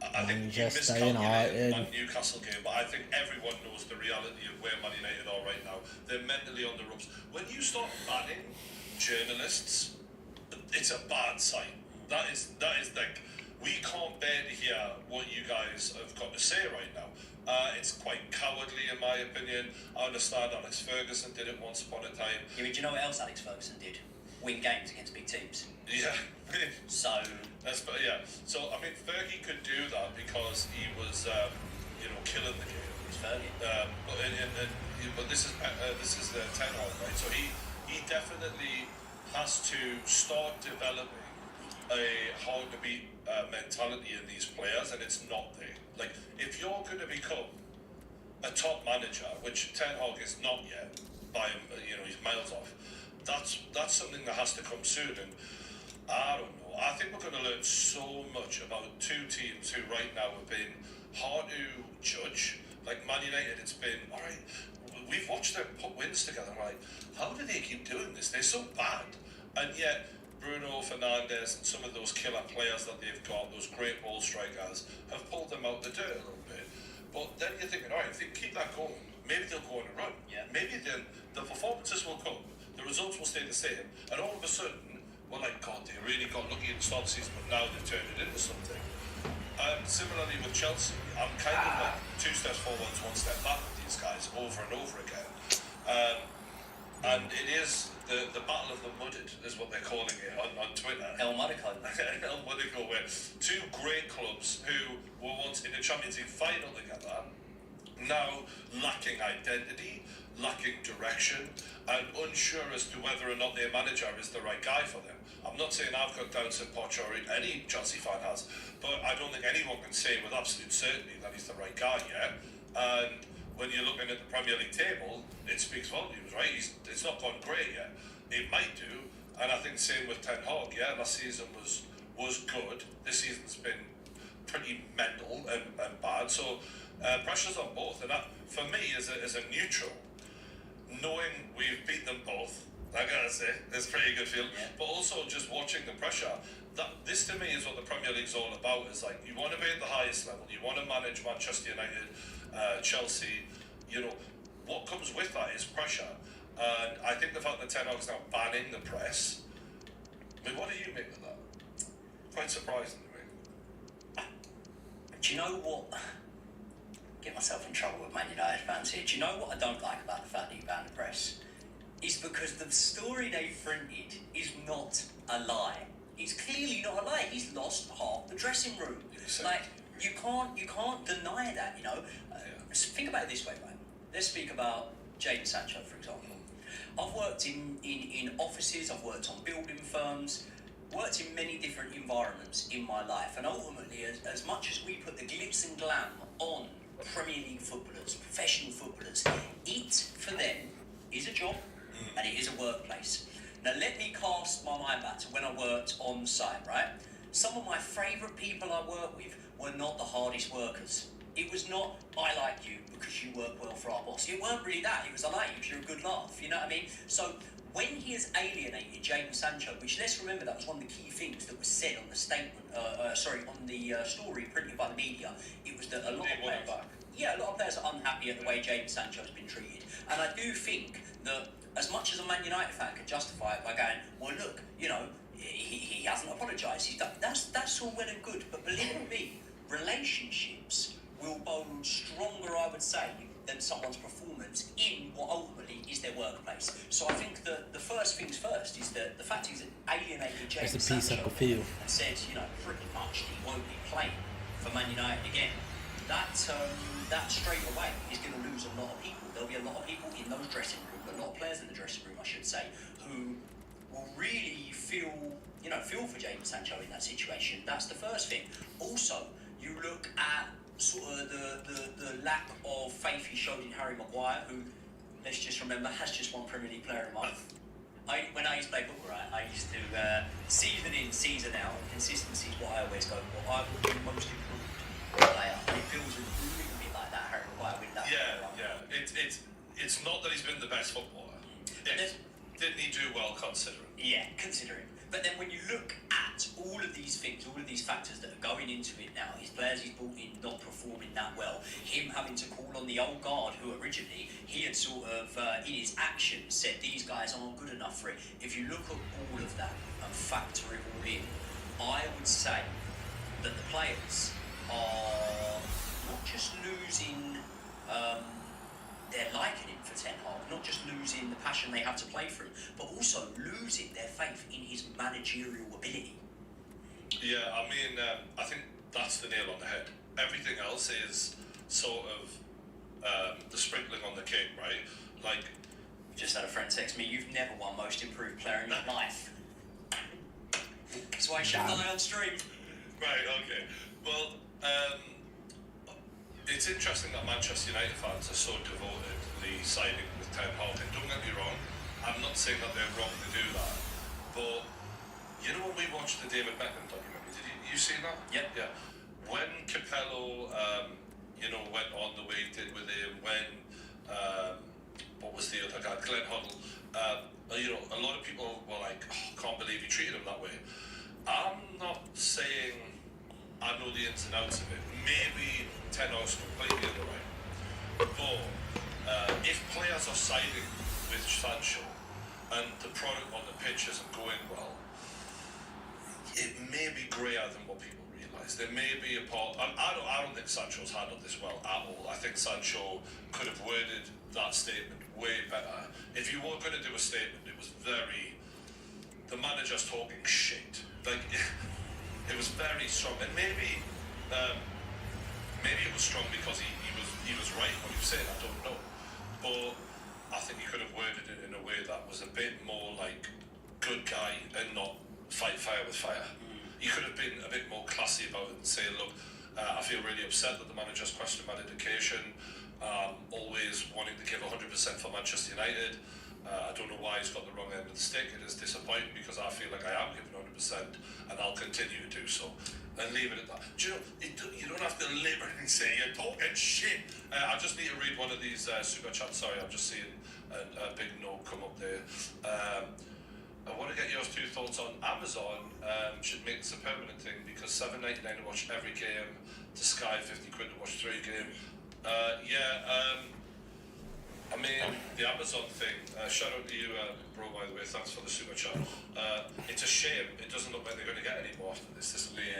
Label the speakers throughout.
Speaker 1: I think you miscalculated on Newcastle game, but I think everyone knows the reality of where Man United are right now. They're mentally on the ropes. When you start banning journalists, it's a bad sign. That is like, we can't bear to hear what you guys have got to say right now. It's quite cowardly, in my opinion. I understand Alex Ferguson did it once upon a time.
Speaker 2: Yeah, but do you know what else Alex Ferguson did? Win games against big teams.
Speaker 1: Yeah.
Speaker 2: So
Speaker 1: I mean, Fergie could do that because he was, killing the game.
Speaker 2: It's Fergie.
Speaker 1: But this is the Ten Hag, right? So he definitely has to start developing a hard to beat mentality in these players, and it's not there. Like, if you're going to become a top manager, which Ten Hag is not yet, by him, he's miles off. That's something that has to come soon, and I don't know. I think we're going to learn so much about two teams who right now have been hard to judge. Like Man United, it's been, all right, we've watched them put wins together, and we're like, how do they keep doing this? They're so bad. And yet, Bruno Fernandes and some of those killer players that they've got, those great ball strikers, have pulled them out the dirt a little bit. But then you're thinking, all right, if they keep that going, maybe they'll go on a run.
Speaker 2: Yeah.
Speaker 1: Maybe then the performances will come, the results will stay the same, and all of a sudden, we're like, God, they really got lucky at the start of the season, but now they've turned it into something. Similarly with Chelsea, I'm kind of like 2 steps forwards, 1 step back with these guys over and over again. And it is the battle of the mudded, is what they're calling it on Twitter.
Speaker 2: El Modico.
Speaker 1: El Modico, where 2 great clubs who were once in the Champions League final together, now lacking identity, lacking direction, and unsure as to whether or not their manager is the right guy for them. I'm not saying I've got doubts in Poch or any Chelsea fan has, but I don't think anyone can say with absolute certainty that he's the right guy yet. And when you're looking at the Premier League table, it speaks volumes, right? It's not gone great yet. It might do, and I think same with Ten Hag. Yeah, last season was good. This season's been pretty mental and bad. So pressure's on both, and that, for me, as a neutral, knowing we've beat them both, I gotta say, it's a pretty good feeling.
Speaker 2: Yeah.
Speaker 1: But also just watching the pressure, this to me is what the Premier League's all about. Is like, you want to be at the highest level, you want to manage Manchester United, Chelsea. What comes with that is pressure. And I think the fact that Ten Hag's now banning the press, I mean, what do you make of that? Quite surprising to me.
Speaker 2: Do you know what? Get myself in trouble with Man United fans here. Do you know what I don't like about the fact that he banned the press? Is because the story they printed is not a lie. It's clearly not a lie. He's lost half the dressing room. Like, you can't deny that. Think about it this way, right? Let's speak about Jadon Sancho, for example. I've worked in offices. I've worked on building firms. Worked in many different environments in my life, and ultimately, as much as we put the glitz and glam on Premier League footballers, professional footballers, it for them is a job and it is a workplace. Now let me cast my mind back to when I worked on site, right? Some of my favourite people I worked with were not the hardest workers. It was not, I like you because you work well for our boss. It weren't really that. It was, I like you because you're a good laugh. You know what I mean? So when he has alienated Jadon Sancho, which let's remember that was one of the key things that was said on the statement, on the story printed by the media, it was that a lot of players are unhappy at the way Jadon Sancho has been treated. And I do think that as much as a Man United fan could justify it by going, well, look, he hasn't apologised. He's done. That's all well and good. But believe me, relationships will bode stronger, I would say, than someone's performance in what ultimately is their workplace. So I think that the first things first is that the fact he's alienated Jadon Sancho and said, pretty much he won't be playing for Man United again. That straight away is going to lose a lot of people. There'll be a lot of people in those dressing rooms, a lot of players in the dressing room, I should say, who will really feel for Jadon Sancho in that situation. That's the first thing. Also, you look at sort of the lack of faith he showed in Harry Maguire, who, let's just remember, has just won Premier League Player of the Month. When I used to play football, right, I used to season in, season out, consistency is what I always go for. I would be most improved player. And it feels a little bit like that, Harry Maguire with that.
Speaker 1: Yeah. It's not that he's been the best footballer. Didn't he do well considering?
Speaker 2: Yeah, considering. But then when you look at all of these things, all of these factors that are going into it now. His players he's brought in not performing that well. Him having to call on the old guard, who originally he had sort of in his actions said these guys aren't good enough for it. If you look at all of that and factor it all in, I would say that the players are not just losing their likening for Ten Hag, not just losing the passion they have to play for him, but also losing their faith in his managerial ability.
Speaker 1: Yeah, I mean, I think that's the nail on the head. Everything else is sort of the sprinkling on the cake, right? Like,
Speaker 2: just had a friend text me, "You've never won Most Improved Player in your life." That's why I shut the eye on stream.
Speaker 1: Right, okay. Well, it's interesting that Manchester United fans are so devotedly siding with Ten Hag. And don't get me wrong, I'm not saying that they're wrong to do that, but you know when we watched the David Beckham documentary, did you seen that?
Speaker 2: Yep.
Speaker 1: Yeah. When Capello, went on the way he did with him, when what was the other guy, Glenn Hoddle, a lot of people were like, oh, can't believe he treated him that way. I'm not saying I know the ins and outs of it. Maybe Ten Hag's completely in the right. But if players are siding with Sancho and the product on the pitch isn't going well, it may be greyer than what people realise. There may be a part. I don't think Sancho's handled this well at all. I think Sancho could have worded that statement way better. If you were going to do a statement, it was very. The manager's talking shit. Like it was very strong, and maybe it was strong because he was right what he was saying. I don't know, but I think he could have worded it in a way that was a bit more like good guy and not fight fire with fire. He could have been a bit more classy about it and say, look, I feel really upset that the manager's questioned my dedication, always wanting to give 100% for Manchester United. I don't know why he's got the wrong end of the stick. It is disappointing because I feel like I am giving 100% and I'll continue to do so. And leave it at that. Do you know, you don't have to liberally say you're talking shit. I just need to read one of these super chats. Sorry, I'm just seeing a big note come up there. I want to get your two thoughts on Amazon. Should make this a permanent thing because $7.99 to watch every game, to Sky £50 to watch 3 games. I mean, the Amazon thing, shout out to you, bro, by the way, thanks for the super chat. It's a shame, it doesn't look like they're going to get any more after this. This will be,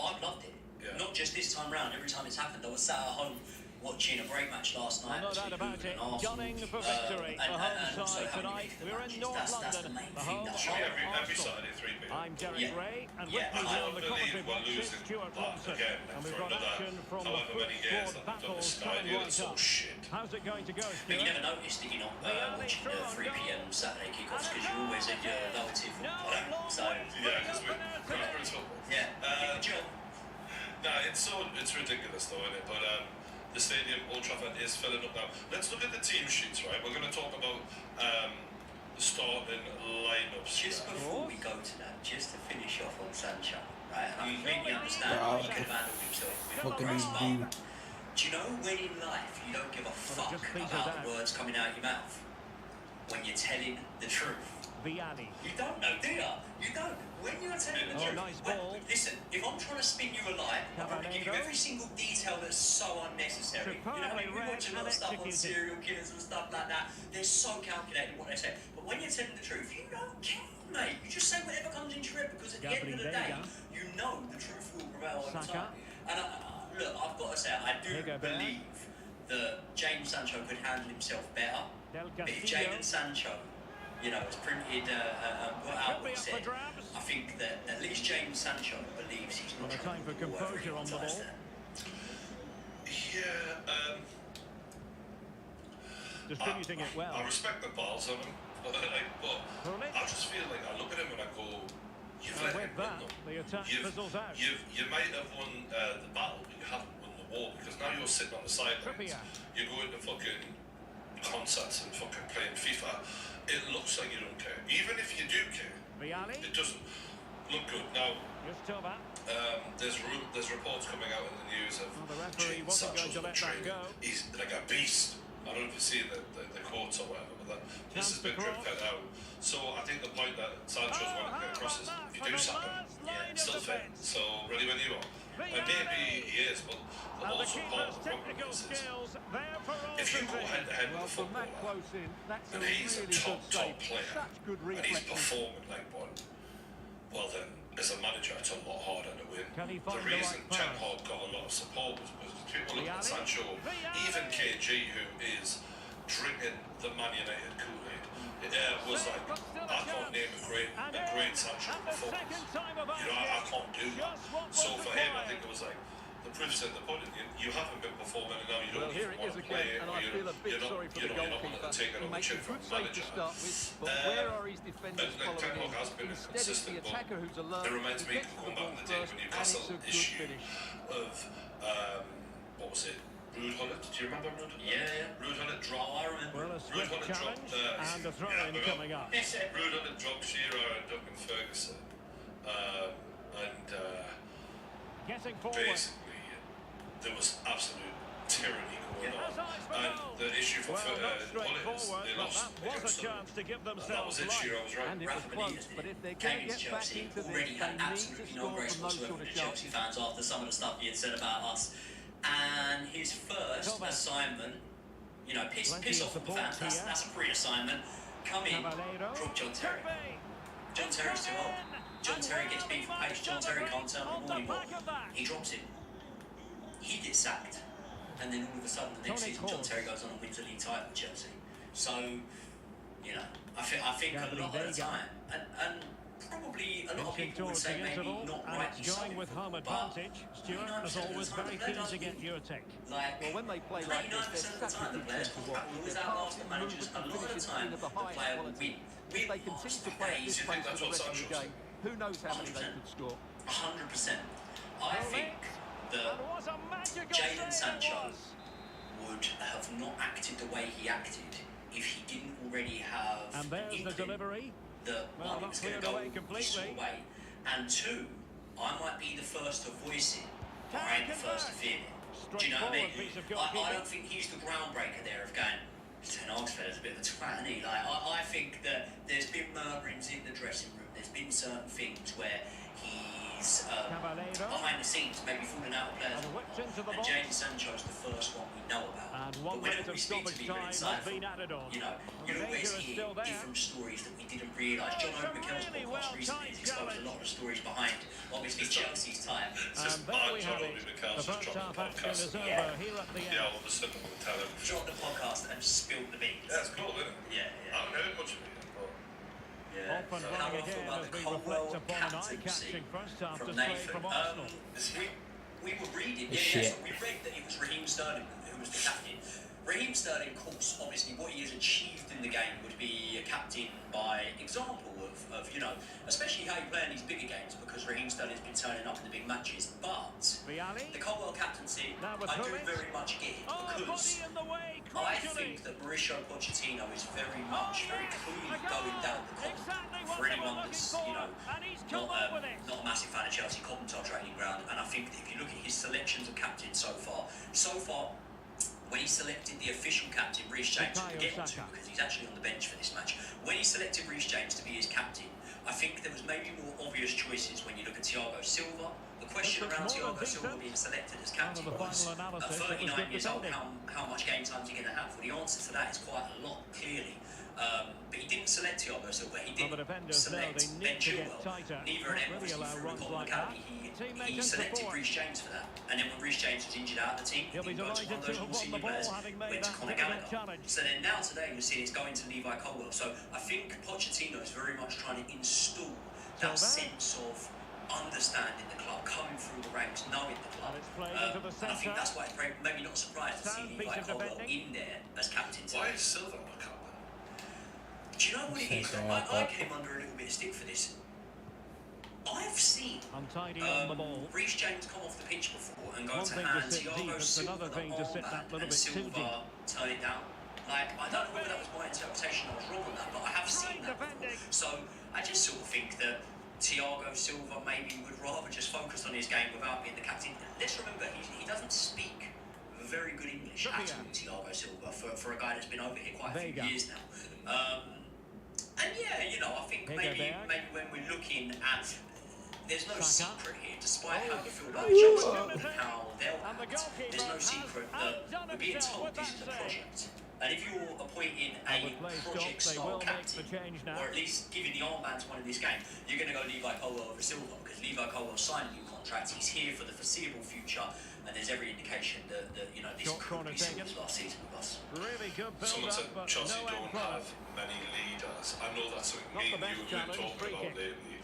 Speaker 2: I've loved it. Yeah. Not just this time round, every time it's happened. I was sat at home watching a great match last night.
Speaker 3: No doubt about it, gunning for victory, the home side tonight. We're in North London, the home of
Speaker 1: every
Speaker 3: Arsenal.
Speaker 1: Saturday, 3 p.m.
Speaker 3: I'm Derek Ray, and with me here on the commentary box is Stuart Robson. And we've got action from the football battles coming right up. How's it going to go, Stuart?
Speaker 2: But you never noticed, did you not, watching the 3 p.m. Saturday kickoffs, because you're always a loyalty footballer. So,
Speaker 1: yeah, because we're football.
Speaker 2: Yeah, good job.
Speaker 1: No, it's ridiculous though, isn't it? But the stadium, Old Trafford, is filling up now. Let's look at the team sheets, right? We're going to talk about the starting lineups.
Speaker 2: Just before we go to that, just to finish off on Sancho, right? And I completely understand he could have handled himself with grace, but do you know when in life you don't give a fuck about the words coming out of your mouth? When you're telling the truth.
Speaker 3: Vianney.
Speaker 2: You don't know, do you? You don't. When you're telling the truth.
Speaker 3: Nice ball.
Speaker 2: Listen, if I'm trying to spin you a lie, I'll probably give you every single detail that's so unnecessary. You know, we watch a lot of stuff on serial killers and stuff like that. They're so calculated what they say. But when you're telling the truth, you don't care, mate. You just say whatever comes into your head because at the end of the day, you know the truth will prevail over time. And look, I've got to say, I do believe that James Sancho could handle himself better. But if Jadon Sancho, has printed what Albert said, I think that at least James Sancho believes he's not
Speaker 3: time for composure on the ball.
Speaker 1: Yeah,
Speaker 3: distributing it well.
Speaker 1: I respect the balls on him, but I just feel like I look at him and I go, you've let him win them.
Speaker 3: The attack fizzles out.
Speaker 1: You might have won the battle, but you haven't won the war because now you're sitting on the sidelines. You're going to fucking concerts and fucking playing FIFA. It looks like you don't care. Even if you do care, it doesn't look good. Now, there's reports coming out in the news of
Speaker 3: the referee wasn't going to let that go.
Speaker 1: He's like a beast. I don't know if you've seen the quotes or whatever, but this has been drip fed out. So I think the point that Sancho's wanting to get across is if you do something, it's still fit. So ready when you are. And maybe he is, but also part of the problem is if you go head to head with a footballer and he's a top player and he's performing like one, well then as a manager it's a lot harder to win. The reason Ten Hag got a lot of support was because people look at Sancho, even KG who is drinking the Man United Kool-Aid, was like, I can't name a great Sancho performance. You know, I can't do that. So for him, I think it was like, the proof's in the pudding. You haven't been performing and now you don't even want to play it, or you're not wanting to take it on the chin from the manager. And Ten Hag has been consistent, but it reminds me of going back in the day when Newcastle issue of, what was it? Ruud Gullit, do you remember Ruud Gullit?
Speaker 2: Yeah.
Speaker 1: Ruud Gullit dropped.
Speaker 3: Well, a
Speaker 1: Ruud Gullit dropped.
Speaker 3: and a throw-in coming up.
Speaker 1: Ruud Gullit dropped Shearer and Duncan Ferguson, and
Speaker 3: Getting forward.
Speaker 1: basically there was absolute tyranny going on. And the issue for Gullit is they lost against them, and that was it. Shearer was right.
Speaker 3: And it was close, but if they're going to get back into this,
Speaker 2: already had
Speaker 3: they need to
Speaker 2: absolutely no
Speaker 3: score
Speaker 2: grace
Speaker 3: from those
Speaker 2: whatsoever
Speaker 3: sort
Speaker 2: for
Speaker 3: of
Speaker 2: the Chelsea
Speaker 3: chances.
Speaker 2: fans after some of the stuff he had said about us. And his first assignment, you know, piss off the fans, that's a free assignment. Come in, drop John Terry. John Terry's too old. John Terry gets beat for pace. John Terry can't tell him anymore. He drops him. He gets sacked. And then all of a sudden, the next season, John Terry goes on and wins the league title with Chelsea. So, you know, I think a lot of the time, and probably a lot of people would say maybe not rightly so,
Speaker 3: with home advantage. Stuart is always very keen to get your take.
Speaker 2: Like,
Speaker 4: well, when they play like this,
Speaker 2: 99% of the time, the players will always outlast the managers. A lot of the time, the player will win.
Speaker 4: If they continue to play at this pace for the rest of the game, who knows how many they could score.
Speaker 2: 100%. I think that Jadon Sancho would have not acted the way he acted if he didn't already have
Speaker 3: And there's the delivery.
Speaker 2: that one, it was going to go his sort of way, and two, I might be the first to voice it, but I ain't the first to feel it. Do you know what I mean? I don't think he's the groundbreaker there of going, Ten Hag's fella's a bit of a twat, isn't he? Like, I think that there's been murmurings in the dressing room, there's been certain things where he's behind the scenes, maybe falling out of players, and Jadon Sancho's the first one we know about. But whenever we speak to people inside, you know, you'll always hear different stories that we didn't realise. John O'Mckel's podcast recently has exposed a lot of the stories behind, obviously, Chelsea's time.
Speaker 1: It's John O'Mckel's just dropped the podcast. Yeah, all of a sudden we'll tell him.
Speaker 2: Dropped the podcast and spilled the beans.
Speaker 1: Yeah, it's cool, isn't it?
Speaker 2: Yeah.
Speaker 1: I haven't heard much of it, but...
Speaker 2: Yeah.
Speaker 3: Off and
Speaker 2: So how do I
Speaker 3: running
Speaker 2: feel
Speaker 3: again
Speaker 2: about
Speaker 3: as
Speaker 2: the
Speaker 3: we
Speaker 2: Colwell
Speaker 3: reflect upon an
Speaker 2: captaincy
Speaker 3: eye-catching first half
Speaker 2: from
Speaker 3: display
Speaker 2: Nathan?
Speaker 3: from Arsenal.
Speaker 2: We were reading, so we read that it was Raheem Sterling who was the captain. Raheem Sterling, of course, obviously what he has achieved in the game would be a captain by example of you know, especially how you play in these bigger games, because Raheem Sterling's been turning up in the big matches. But the Colwell captaincy, I do very much get it, because I think that Mauricio Pochettino is very clearly going down the column for anyone that's, you know, not a massive fan of Chelsea Cottontail training ground. And I think that if you look at his selections of captains so far, when he selected the official captain, Reece James, we'll get onto because he's actually on the bench for this match. When he selected Reece James to be his captain, I think there was maybe more obvious choices when you look at Thiago Silva. The question around Thiago Silva being selected as captain was, at 39 years old, how much game time is he going to have? Well, the answer to that is quite a lot, clearly. But he didn't select Thiago Silva, he didn't select Ben Chilwell. Neither of them obviously through the Cotton Academy. He selected Reece James for that. And then when Reece James was injured out of the team, he didn't go to one of those more senior players, went to Conor Gallagher. So then now today we're seeing it's going to Levi Colwell. So I think Pochettino is very much trying to install that sense of understanding the club, coming through the ranks, knowing the club. And I think that's why it's maybe not surprised to see Levi Colwell in there as captain today.
Speaker 1: Why is Silva not captain?
Speaker 2: Do you know what it is? I came under a little bit of stick for this. I've seen Reece James come off the pitch before and go to hand Thiago Silva and Silva turn it down. Like, I don't know whether that was my interpretation, I was wrong on that, but I have seen that before. So I just sort of think that Thiago Silva maybe would rather just focus on his game without being the captain. Let's remember, he doesn't speak very good English at all, Thiago Silva, for a guy that's been over here quite a few years now. And yeah, you know, I think maybe when we're looking at, there's no secret here, despite how you feel about Chelsea and how they'll act, there's no secret that we're being told this is a project. And if you're appointing a project-style captain, or at least giving the armband to one in this game, you're going to go Levi Colwill over Silva, because Levi Colwill signed a new contract. He's here for the foreseeable future, and there's every indication that you know, this could be Silva's last season with us.
Speaker 1: Someone said Chelsea don't have many leaders. I know that's something me and you have been talking about lately.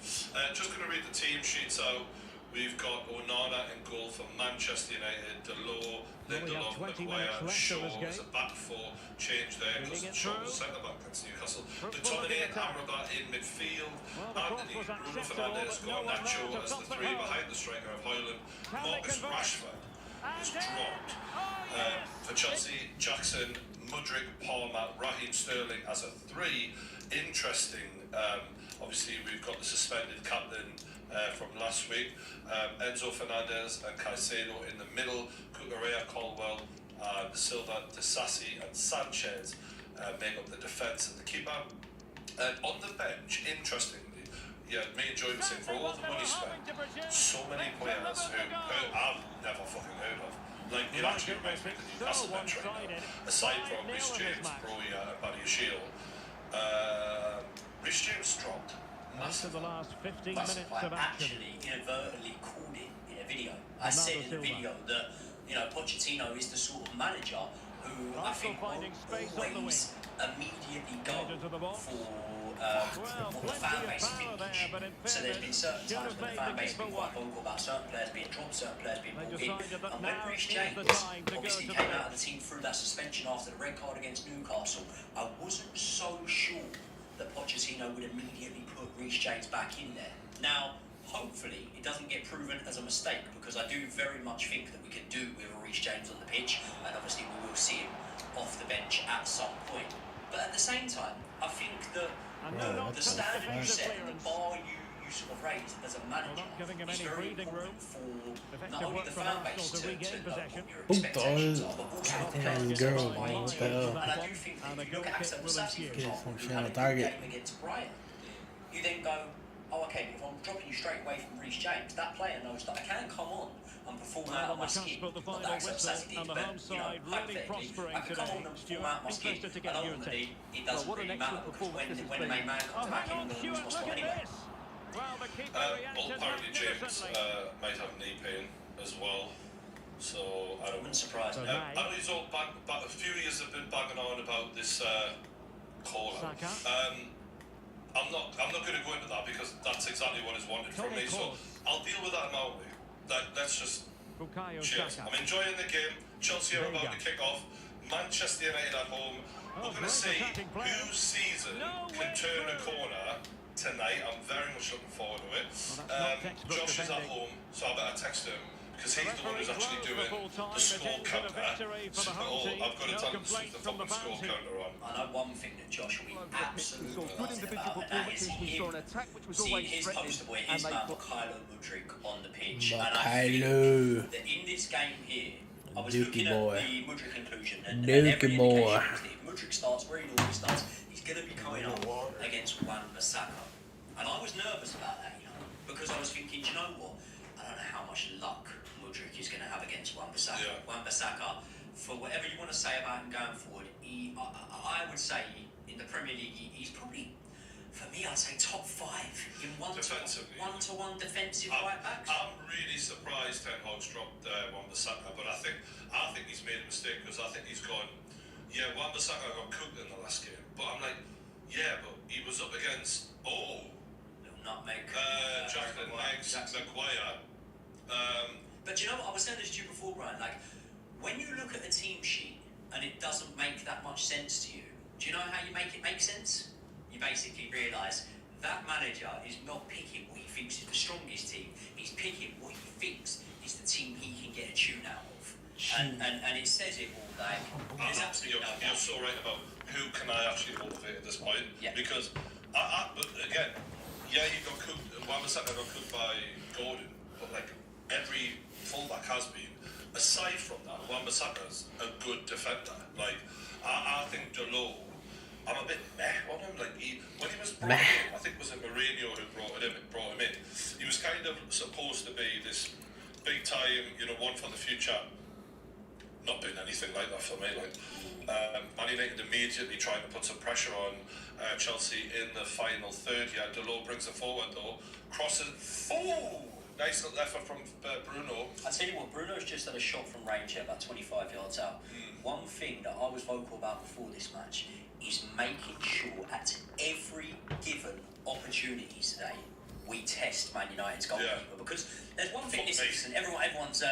Speaker 1: Just going to read the team sheets out. We've got Onana in goal for Manchester United, Delors, Lindelof, Maguire, Shaw as a back four, change there because Shaw was centre back against Newcastle. McTominay and Amrabat in midfield, Anthony, Bruno Fernandes, Garnacho as the three behind the striker of Højlund, Marcus Rashford was dropped. For Chelsea, Jackson, Mudryk, Palmer, Raheem Sterling as a three. Interesting, obviously we've got the suspended captain from last week, Enzo Fernandez and Caicedo in the middle, Cucurella, Colwell, Silva, Disasi and Sanchez make up the defence and the keeper. And on the bench, interestingly, yeah, me and Joy were saying, for all the money spent, so many players who I've never fucking heard of. Like, it actually reminds me of the Newcastle bench right now, aside from Reece James, Broja and Buddy Shield. Reece James dropped.
Speaker 3: After the last 15
Speaker 2: Plus,
Speaker 3: minutes
Speaker 2: I
Speaker 3: of action.
Speaker 2: actually inadvertently called it in a video. I said in the video that, you know, Pochettino is the sort of manager who I think will always immediately go for what the fan base thinks. So there's been certain times when the fan base has been quite vocal about certain players being dropped, certain players being brought in. And when Reece James obviously came out of the team through that suspension after the red card against Newcastle, I wasn't so sure that Pochettino would immediately put Reece James back in there. Now, hopefully, it doesn't get proven as a mistake, because I do very much think that we can do with a Reece James on the pitch, and obviously we will see him off the bench at some point. But at the same time, I think that the standard you set, the bar you sort of raised as a manager is very important for not only the fan base to know what your expectations are, but also the players to buy into it. And I do think that if you look at Axel Disasi, for example, who had a good game against Brighton, you then go, oh, okay, if I'm dropping you straight away from Reece James, that player knows that I can come on and perform out of my skin. Not that Axel Disasi did, but, you know, hypothetically, I can come on and perform out of my skin. And ultimately, it doesn't really matter, because when the main man comes back in, we'll lose my spot anyway.
Speaker 1: Well, apparently James might have knee pain as well, so I don't.
Speaker 2: Wouldn't surprise me.
Speaker 1: I know he's all back. A few years have been banging on about this call out. I'm not going to go into that, because that's exactly what is wanted from me. So I'll deal with that now. Let's just cheers. I'm enjoying the game. Chelsea are about to kick off. Manchester United at home. We're going to see whose season can turn a corner tonight. I'm very much looking forward to it. Josh is at home, so I better text him, because he's the one who's actually doing the score counter. So I've got to tell him to stick the fucking score counter on.
Speaker 2: I know one thing that Josh will be absolutely buzzing about, and that is him seeing his poster boy, his man Mikhailo Mudryk on the pitch. And I think that in this game here, I was looking at the Mudryk inclusion, and every indication was that if Mudryk starts where he normally starts, he's going to be coming up against Wan-Bissaka. And I was nervous about that, you know, because I was thinking, you know what, I don't know how much luck Mudryk is going to have against Wan-Bissaka.
Speaker 1: Yeah.
Speaker 2: Wan-Bissaka, for whatever you want to say about him going forward, I would say in the Premier League, he's probably, for me, I'd say top 5 in one-to-one defensive right backs.
Speaker 1: I'm really surprised Ten Hag's dropped Wan-Bissaka, but I think he's made a mistake, because I think he's gone, yeah, Wan-Bissaka got cooked in the last game, but I'm like, yeah, but he was up against,
Speaker 2: Nutmeg,
Speaker 1: Jacqueline Meggs, Maguire.
Speaker 2: But you know what, I was saying this to you before, Brian, like, when you look at a team sheet and it doesn't make that much sense to you, do you know how you make it make sense? You basically realise that manager is not picking what he thinks is the strongest team, he's picking what he thinks is the team he can get a tune out of. And it says it all, like, there's absolutely no doubt.
Speaker 1: You're so right about who can I actually motivate at this point, because, but again, yeah, he got cooked, Wan-Bissaka got cooked by Gordon, but like every fullback has been, aside from that, Wan-Bissaka's a good defender. Like, I think Delo, I'm a bit meh on him. Like, when he was brought in, I think it was Mourinho who brought him in. He was kind of supposed to be this big time, you know, one for the future. Not been anything like that for me. Like, Man United immediately trying to put some pressure on Chelsea in the final third. Yeah, Delo brings it forward though, crosses. Oh, nice little effort from Bruno.
Speaker 2: I tell you what, Bruno's just had a shot from range here, about 25 yards out. One thing that I was vocal about before this match is making sure at every given opportunity today we test Man United's goalkeeper, because there's one thing. Listen, everyone's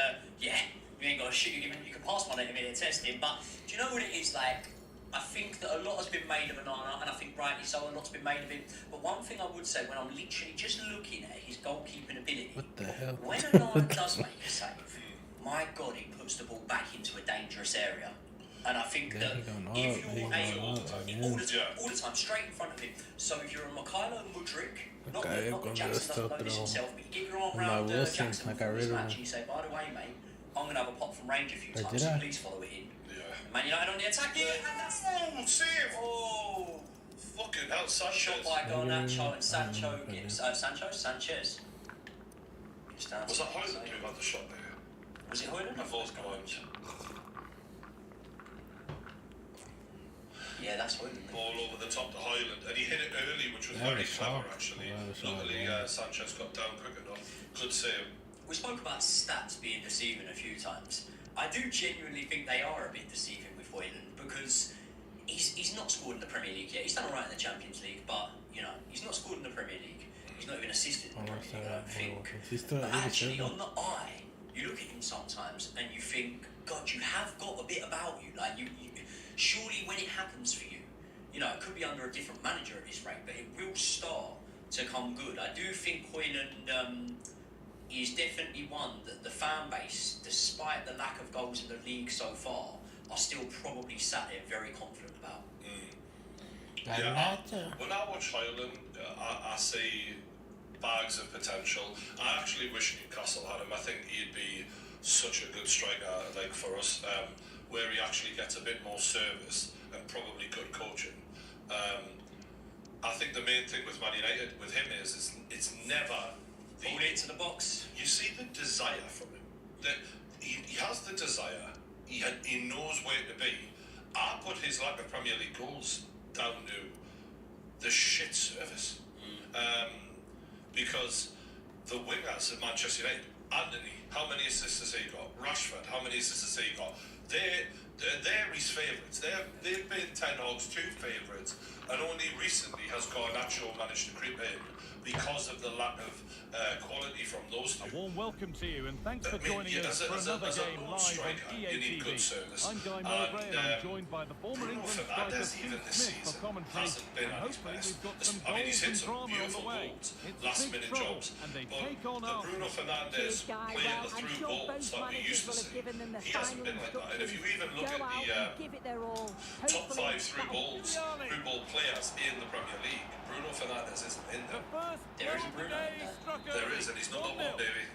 Speaker 2: you ain't got to shoot. You can pass one at a minute testing, but do you know what it is like? I think that a lot has been made of Onana, and I think rightly so, a lot's been made of him. But one thing I would say, when I'm literally just looking at his goalkeeping ability,
Speaker 5: What the hell?
Speaker 2: when Onana does make a save, my God, he puts the ball back into a dangerous area. And I think that if you're able all the time, straight in front of him. So if you're a Mikhailo Mudryk, not that Jackson doesn't know this himself, but you get your arm around Jackson before this match and you say, by the way, mate, I'm going to have a pop from range a few times, so please follow it in. Man United on the attack.
Speaker 1: Oh, save! Oh, fucking hell, Sanchez.
Speaker 2: Shot by Garnacho and Sancho gets Sanchez.
Speaker 1: Was that Højlund who had the shot there?
Speaker 2: Was it Højlund?
Speaker 1: I thought it was.
Speaker 2: Yeah, that's Højlund.
Speaker 1: Ball over the top to Højlund, and he hit it early, which was very clever actually. Luckily, Sanchez got down quick enough. Good save.
Speaker 2: We spoke about stats being deceiving a few times. I do genuinely think they are a bit deceiving with Højlund, because he's not scored in the Premier League yet. He's done alright in the Champions League, but you know he's not scored in the Premier League. He's not even assisted in the Premier League, I don't think. But actually, on the eye, you look at him sometimes and you think, God, you have got a bit about you. Like you surely when it happens for you, you know, it could be under a different manager at this rate, but it will start to come good. I do think Højlund is definitely one that the fan base, despite the lack of goals in the league so far, are still probably sat there very confident about.
Speaker 1: Yeah, when I watch Højlund, I see bags of potential. I actually wish Newcastle had him. I think he'd be such a good striker, like for us, where he actually gets a bit more service and probably good coaching. I think the main thing with Man United, with him, is it's never
Speaker 2: Pulled into the box.
Speaker 1: You see the desire from him. That he has the desire. He knows where to be. I put his lack of Premier League goals down to the shit service. Because the wingers at Manchester United, Anthony, how many assists has he got? Rashford, how many assists has he got? They're his favourites. They've been Ten Hag's two favourites, and only recently has Garnacho managed to creep in because of the lack of quality from those two.
Speaker 3: A warm welcome to you, and thanks for joining us for another game live on EATV. I'm Guy Mowbray, and I'm joined by the former
Speaker 1: Bruno
Speaker 3: England striker
Speaker 1: Fernandes,
Speaker 3: Steve
Speaker 1: even this
Speaker 3: Smith
Speaker 1: season,
Speaker 3: for commentary.
Speaker 1: hasn't been
Speaker 3: And
Speaker 1: at his
Speaker 3: hopefully
Speaker 1: best.
Speaker 3: we've got some
Speaker 1: I mean, he's hit
Speaker 3: goals and
Speaker 1: some
Speaker 3: drama on the
Speaker 1: beautiful
Speaker 3: way.
Speaker 1: goals,
Speaker 3: It's
Speaker 1: last
Speaker 3: big
Speaker 1: minute
Speaker 3: trouble,
Speaker 1: jobs,
Speaker 3: and they
Speaker 1: but
Speaker 3: take on
Speaker 1: the Bruno
Speaker 3: Arsenal.
Speaker 1: Fernandes playing the through balls that we used to see, he hasn't been like that. And if you even look at the top 5 through ball players in the Premier League, Bruno Fernandes isn't in there.
Speaker 2: There is a Bruno in there.
Speaker 1: There is, and he's number 1, baby.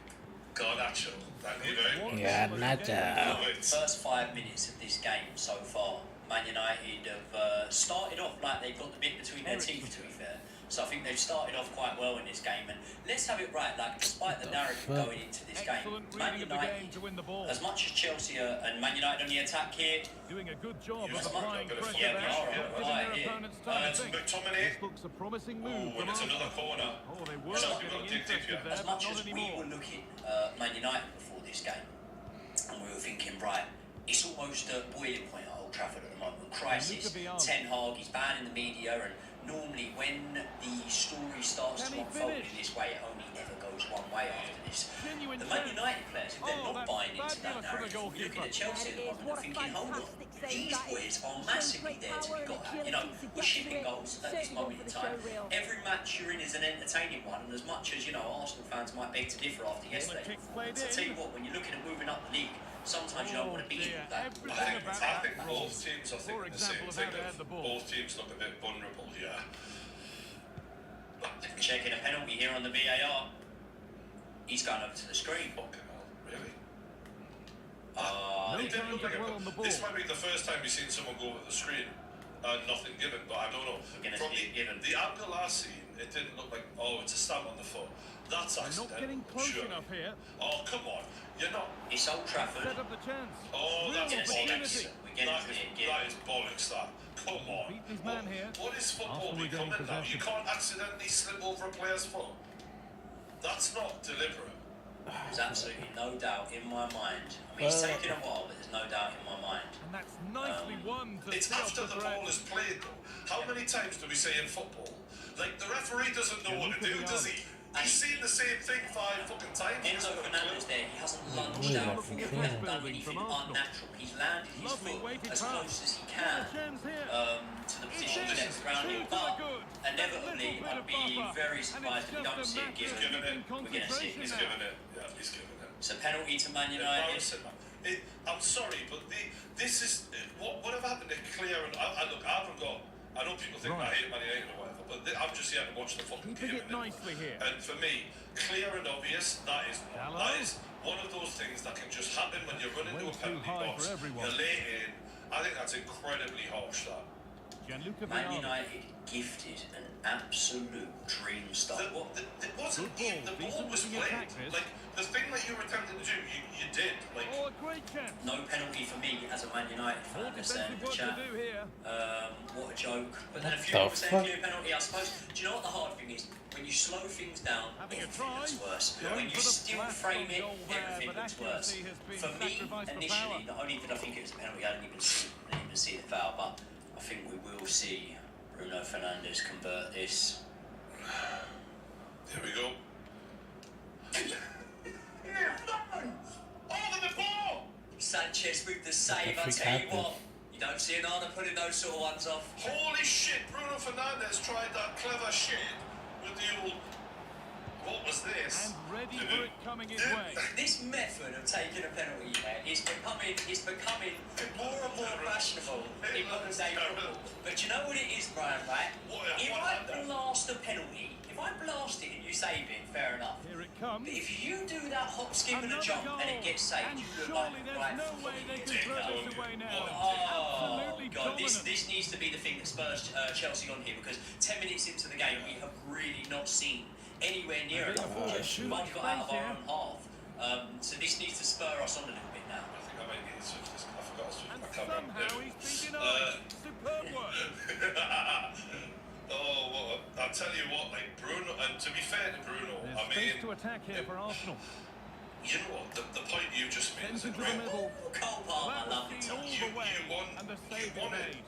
Speaker 1: Garnacho. Thank you very much.
Speaker 5: Garnacho.
Speaker 2: First 5 minutes of this game so far, Man United have started off like they've got the bit between their teeth, to be fair. So I think they've started off quite well in this game. And let's have it right, like, despite the narrative going into this game, Man United, as much as Chelsea and Man United on the attack here,
Speaker 3: doing a good job of
Speaker 1: As
Speaker 3: applying
Speaker 1: much-
Speaker 3: pressure
Speaker 1: yeah,
Speaker 3: there,
Speaker 1: we are,
Speaker 3: getting
Speaker 1: right
Speaker 3: their
Speaker 1: here.
Speaker 3: opponents
Speaker 1: It's
Speaker 3: dancing.
Speaker 1: McTominay.
Speaker 3: This looks a promising move
Speaker 1: Oh,
Speaker 3: from
Speaker 1: and it's
Speaker 3: Arsenal.
Speaker 1: another corner.
Speaker 3: Oh, they were
Speaker 1: Chelsea
Speaker 3: getting
Speaker 1: got a dig
Speaker 3: interested
Speaker 1: here.
Speaker 3: there,
Speaker 2: as
Speaker 3: but
Speaker 2: much
Speaker 3: not
Speaker 2: as we
Speaker 3: anymore.
Speaker 2: were looking Man United before this game, and we were thinking, right, it's almost a boiling point at Old Trafford at the moment. Crisis. Ten Hag is banned in the media, and normally when the story starts to unfold in this way, it only ever goes one way after this. The Man United players, if they're not buying into that narrative, we're looking at Chelsea at the moment and thinking, hold on, these boys are massively there to be got at. You know, we're shipping goals at this moment in time. Every match you're in is an entertaining one, and as much as, you know, Arsenal fans might beg to differ after yesterday's performance, I tell you what, when you're looking at moving up the league, sometimes you don't want to be in that.
Speaker 1: I think both teams are thinking the same thing. Both teams look a bit vulnerable here.
Speaker 2: Checking a penalty here on the VAR. He's gone over to the screen.
Speaker 1: Fucking hell, really?
Speaker 2: Oh,
Speaker 1: It didn't look like it. This might be the first time you've seen someone go over the screen and nothing given, but I don't know. From the angle I seen, it didn't look like, oh, it's a stamp on the foot. That's accidental.
Speaker 3: Not getting close enough here.
Speaker 1: Oh, come on. You're not.
Speaker 2: It's Old Trafford.
Speaker 3: Set up the chance.
Speaker 1: Oh, that's bollocks.
Speaker 2: That
Speaker 1: That is bollocks, that. Come on.
Speaker 3: Beat his man here.
Speaker 1: What is football
Speaker 3: Arsenal
Speaker 1: becoming
Speaker 3: regain
Speaker 1: now?
Speaker 3: possession.
Speaker 1: You can't accidentally slip over a player's foot. That's not deliberate.
Speaker 2: There's absolutely no doubt in my mind. I mean, it's taken a while, but there's no doubt in my mind.
Speaker 3: And that's nicely won to
Speaker 1: It's
Speaker 3: stay off
Speaker 1: after the
Speaker 3: threat.
Speaker 1: ball is played, though. How many times do we say in football, like, the referee doesn't know what to do, does he? He's seen the same thing 5 fucking times.
Speaker 2: Enzo Fernandez there, he hasn't lunged out. He hasn't done anything unnatural. He's landed his foot as close as he can to the position he left around him. But inevitably, I'd be very surprised if we don't see it given. We're going to see it.
Speaker 1: He's given it. Yeah, he's given it.
Speaker 2: It's a penalty to Man United.
Speaker 1: I'm sorry, but this is what have happened to clear and look. I haven't got. I know people think I hate Man United or whatever, but I'm just here to watch the fucking game.
Speaker 3: Nicely here.
Speaker 1: And for me, clear and obvious, that is one of those things that can just happen when you run into a penalty box. You're late in. I think that's incredibly harsh. That.
Speaker 2: Man United gifted an absolute dream start.
Speaker 1: It wasn't even, the ball was played. Like, the thing that you were attempting to do, you did. Like,
Speaker 3: oh, a great chance.
Speaker 2: No penalty for me as a Man United fan. They're saying in the chat. What a joke. But then a few people saying clear penalty, I suppose. Do you know what the hard thing is? When you slow things down, everything looks worse. When you still frame it, everything looks worse. For me, initially, not only did I think it was a penalty, I didn't even see the foul, but I think we will see Bruno Fernandes convert this.
Speaker 1: There we go. Over the ball!
Speaker 2: Sanchez with the save, I tell you what. You don't see Onana putting those sort of ones off.
Speaker 1: Holy shit, Bruno Fernandes tried that clever shit with the old... What was this?
Speaker 3: And ready for it coming his way.
Speaker 2: This method of taking a penalty, man, is becoming more and more fashionable in modern day football. But you know what it is, Brian, right? If I blast a penalty, if I blast it and you save it, fair enough.
Speaker 3: Here it comes.
Speaker 2: But if you do that hop, skip and a jump and it gets saved, you look like a right Oh, God, this needs to be the thing that spurs Chelsea on here, because 10 minutes into the game, we have really not seen anywhere near enough. We've got out of our own half. So this needs to spur us on a little bit now.
Speaker 1: I think I might need to switch this. I forgot to switch
Speaker 3: And
Speaker 1: my camera.
Speaker 3: somehow he's been denied. Superb work.
Speaker 1: Oh, well, I'll tell you what, like, Bruno, and to be fair to Bruno,
Speaker 3: There's
Speaker 1: I mean...
Speaker 3: space to attack here for Arsenal.
Speaker 1: You know what, the point you just made is a
Speaker 3: Into the
Speaker 1: great
Speaker 3: middle.
Speaker 2: Cole Palmer, lovely
Speaker 3: All
Speaker 2: touch.
Speaker 3: the way, and the save is made.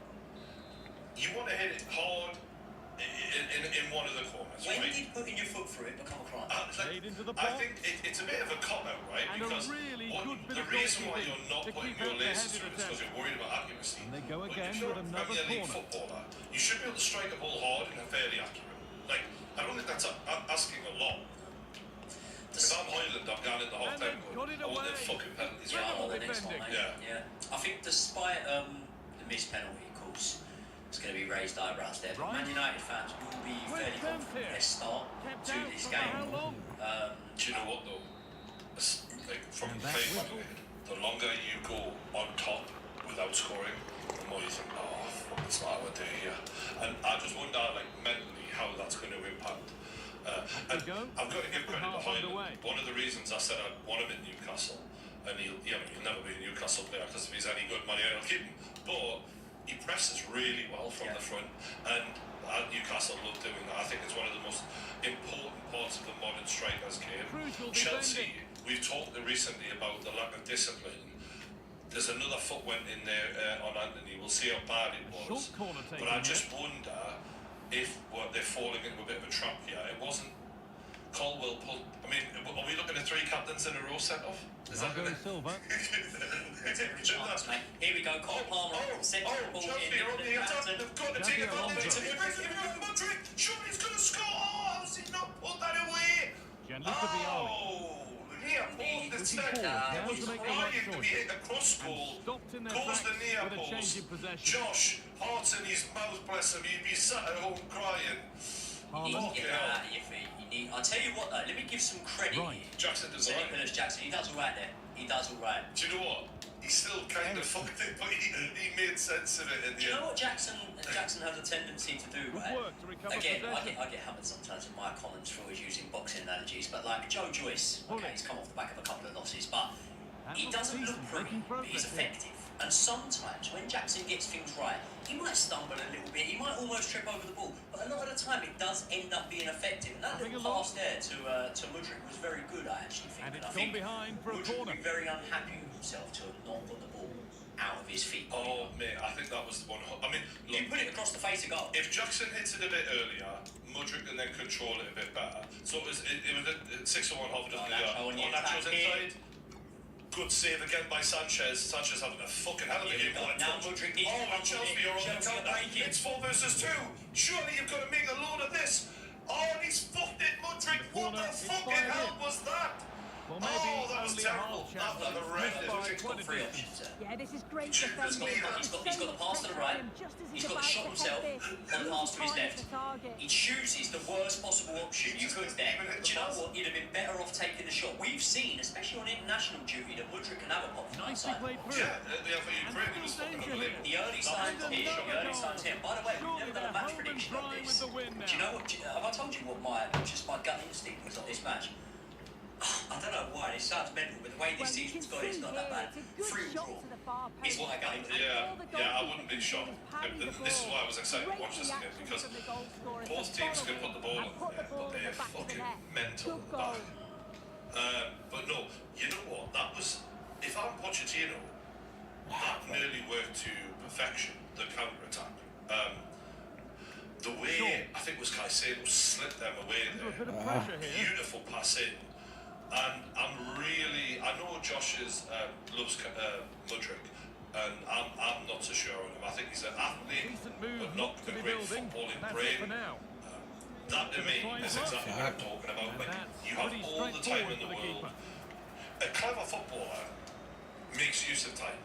Speaker 1: You want to hit it hard in one of the corners,
Speaker 2: When
Speaker 1: right?
Speaker 2: did putting your foot through it become a crime?
Speaker 3: Played into the
Speaker 1: I
Speaker 3: box.
Speaker 1: think it's a bit of a cop-out, right?
Speaker 3: And a
Speaker 1: Because
Speaker 3: really good bit
Speaker 1: the
Speaker 3: of
Speaker 1: reason why
Speaker 3: goalkeeping
Speaker 1: you're not
Speaker 3: to
Speaker 1: putting
Speaker 3: keep
Speaker 1: your
Speaker 3: out the
Speaker 1: laces
Speaker 3: headed
Speaker 1: through is because
Speaker 3: attempt.
Speaker 1: you're worried about accuracy.
Speaker 3: And they go
Speaker 1: But
Speaker 3: again
Speaker 1: if you're
Speaker 3: with
Speaker 1: a
Speaker 3: another
Speaker 1: Premier League
Speaker 3: corner.
Speaker 1: footballer, you should be able to strike a ball hard and fairly accurate. Like, I don't think that's asking a lot. If I'm Highland, I'm going in the half-time
Speaker 3: got it
Speaker 1: I want
Speaker 3: away.
Speaker 1: them fucking penalties.
Speaker 2: Yeah,
Speaker 3: Well,
Speaker 2: the next one, mate.
Speaker 1: Yeah.
Speaker 2: I think despite the missed penalty, of course, it's going to be raised eyebrows there. But Man United fans will be fairly confident their start to this game.
Speaker 1: Do you know what though? Like, from playing Man United, the longer you go on top without scoring, the more you think, oh, fuck, it's not what I do here. And I just wonder, like, mentally, how that's going to impact. And I've got to give credit to Highland. One of the reasons I said I want him in Newcastle, and he'll never be a Newcastle player because if he's any good, Man United will keep him. But he presses really well from the front, and Newcastle love doing that. I think it's one of the most important parts of the modern striker's game. Chelsea, we've talked recently about the lack of discipline. There's another foot went in there on Anthony. We'll see how bad it was. But I just wonder if they're falling into a bit of a trap here. It wasn't Colwell put. I mean, are we looking at 3 captains in a row set off? Is that going to
Speaker 3: Silva?
Speaker 2: Here we go, Cole Palmer. Set the ball in.
Speaker 1: They've got to take advantage of it. Surely he's going to score. How has he not put that away? Near post instead. It was trying to be hit across goal. Goes the near post. Josh Hart's in his mouth, bless him. He'd be sat at home crying.
Speaker 2: You need to get that out of your feet. I'll tell you what though, let me give some credit here.
Speaker 1: Jackson does
Speaker 2: to
Speaker 1: alright.
Speaker 2: Nicholas Jackson. He does alright there. He does alright.
Speaker 1: Do you know what? he still kind of fucked it, but he made sense of it in the
Speaker 2: Do you
Speaker 1: end.
Speaker 2: know what Jackson has a tendency to do, right? Again, I get hammered sometimes with Mike Collins for always using boxing analogies, but like Joe Joyce, okay, he's come off the back of a couple of losses, but he doesn't look pretty, but he's effective. And sometimes when Jackson gets things right, he might stumble a little bit, he might almost trip over the ball, but a lot of the time it does end up being effective. And that little pass there to Mudryk was very good, I actually think.
Speaker 3: And it's
Speaker 2: I think
Speaker 3: gone behind for a
Speaker 2: Mudryk
Speaker 3: corner.
Speaker 2: would be very unhappy with himself to have not got the ball out of his feet.
Speaker 1: Oh, mate, I think that was the one. I mean, look,
Speaker 2: You put it across the face of goal.
Speaker 1: if Jackson hits it a bit earlier, Mudryk can then control it a bit better. So it was a 6 or 1 half, doesn't it?
Speaker 2: on the
Speaker 1: Nacho's
Speaker 2: attack here.
Speaker 1: inside. Good save again by Sanchez. Sanchez having a fucking hell of a
Speaker 2: Here we
Speaker 1: game.
Speaker 2: go.
Speaker 1: Like,
Speaker 2: Now Mudryk needs to
Speaker 1: and
Speaker 2: run
Speaker 1: Chelsea
Speaker 2: with it.
Speaker 1: are on the
Speaker 2: Chelsea are
Speaker 1: counter.
Speaker 2: breaking.
Speaker 1: It's 4 versus 2. Surely you've got to make a load of this. Oh, and he's fucked it, Mudryk. What the fucking hell was that?
Speaker 3: Well, maybe
Speaker 1: Oh, that was
Speaker 3: only a
Speaker 1: terrible.
Speaker 3: half
Speaker 1: That
Speaker 3: chance.
Speaker 1: was horrendous.
Speaker 2: Mudryk's got three options there.
Speaker 5: Yeah, this is great
Speaker 1: He's got-
Speaker 5: defending.
Speaker 2: he's got the pass to the right. He's got the shot himself on the pass to his left. He chooses the worst possible option you could there. Do you know what? He'd have been better off taking the shot. We've seen, especially on international duty, that Mudryk can have a pop from
Speaker 3: Nicely
Speaker 2: outside.
Speaker 3: played through.
Speaker 1: Yeah, for Ukraine, it was fucking unbelievable.
Speaker 2: The early signs here, the early signs here. By the way, we've never done a match prediction on this. Do you know what? Have I told you what my gut instinct was on this match? I don't know why, it sounds mental, but the way this season's gone, it's not that bad. 3 draw is what I got into.
Speaker 1: Yeah, I wouldn't be shocked. This is why I was excited to watch this again, because both teams can put the ball in there, but they're fucking mental. But no, you know what? That was, if I'm Pochettino, that nearly worked to perfection, the counter-attack. The way, I think it was Caicedo slipped them away
Speaker 3: A bit
Speaker 1: there.
Speaker 3: of pressure here.
Speaker 1: Beautiful pass in. And I know Josh loves Mudryk, and I'm not so sure on him. I think he's an athlete,
Speaker 3: Decent move
Speaker 1: but not
Speaker 3: to
Speaker 1: a
Speaker 3: be
Speaker 1: great
Speaker 3: building.
Speaker 1: footballing
Speaker 3: That's it for
Speaker 1: brain.
Speaker 3: now.
Speaker 1: That to me is exactly what I'm talking about.
Speaker 3: And
Speaker 1: Like,
Speaker 3: that's
Speaker 1: you have
Speaker 3: pretty
Speaker 1: all the time in
Speaker 3: straightforward
Speaker 1: the
Speaker 3: for the
Speaker 1: world.
Speaker 3: keeper.
Speaker 1: A clever footballer makes use of time.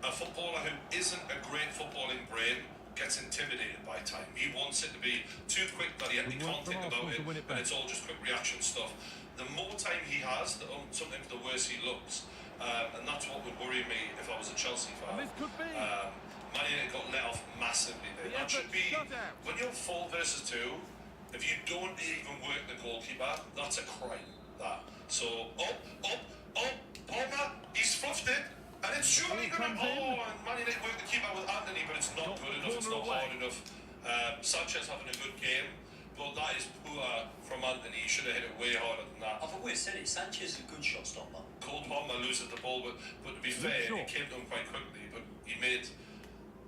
Speaker 1: A footballer who isn't a great footballing brain gets intimidated by time. He wants it to be too quick that he can't think about it, and it's all just quick reaction stuff. The more time he has, sometimes the worse he looks. And that's what would worry me if I was a Chelsea fan.
Speaker 3: And this could be.
Speaker 1: Man United got let off massively there. That should be, when you're 4 versus 2, if you don't even work the goalkeeper, that's a crime. That. So, Palmer, he's fluffed it. And it's surely going to... Oh, and Man United work the keeper with Anthony, but it's not good enough, it's not hard enough. Sanchez having a good game, but that is poor from Anthony. He should have hit it way harder than that.
Speaker 2: I've always said it, Sanchez is a good shot stopper.
Speaker 1: Cole Palmer loses the ball, but to be fair, it came to him quite quickly, but he made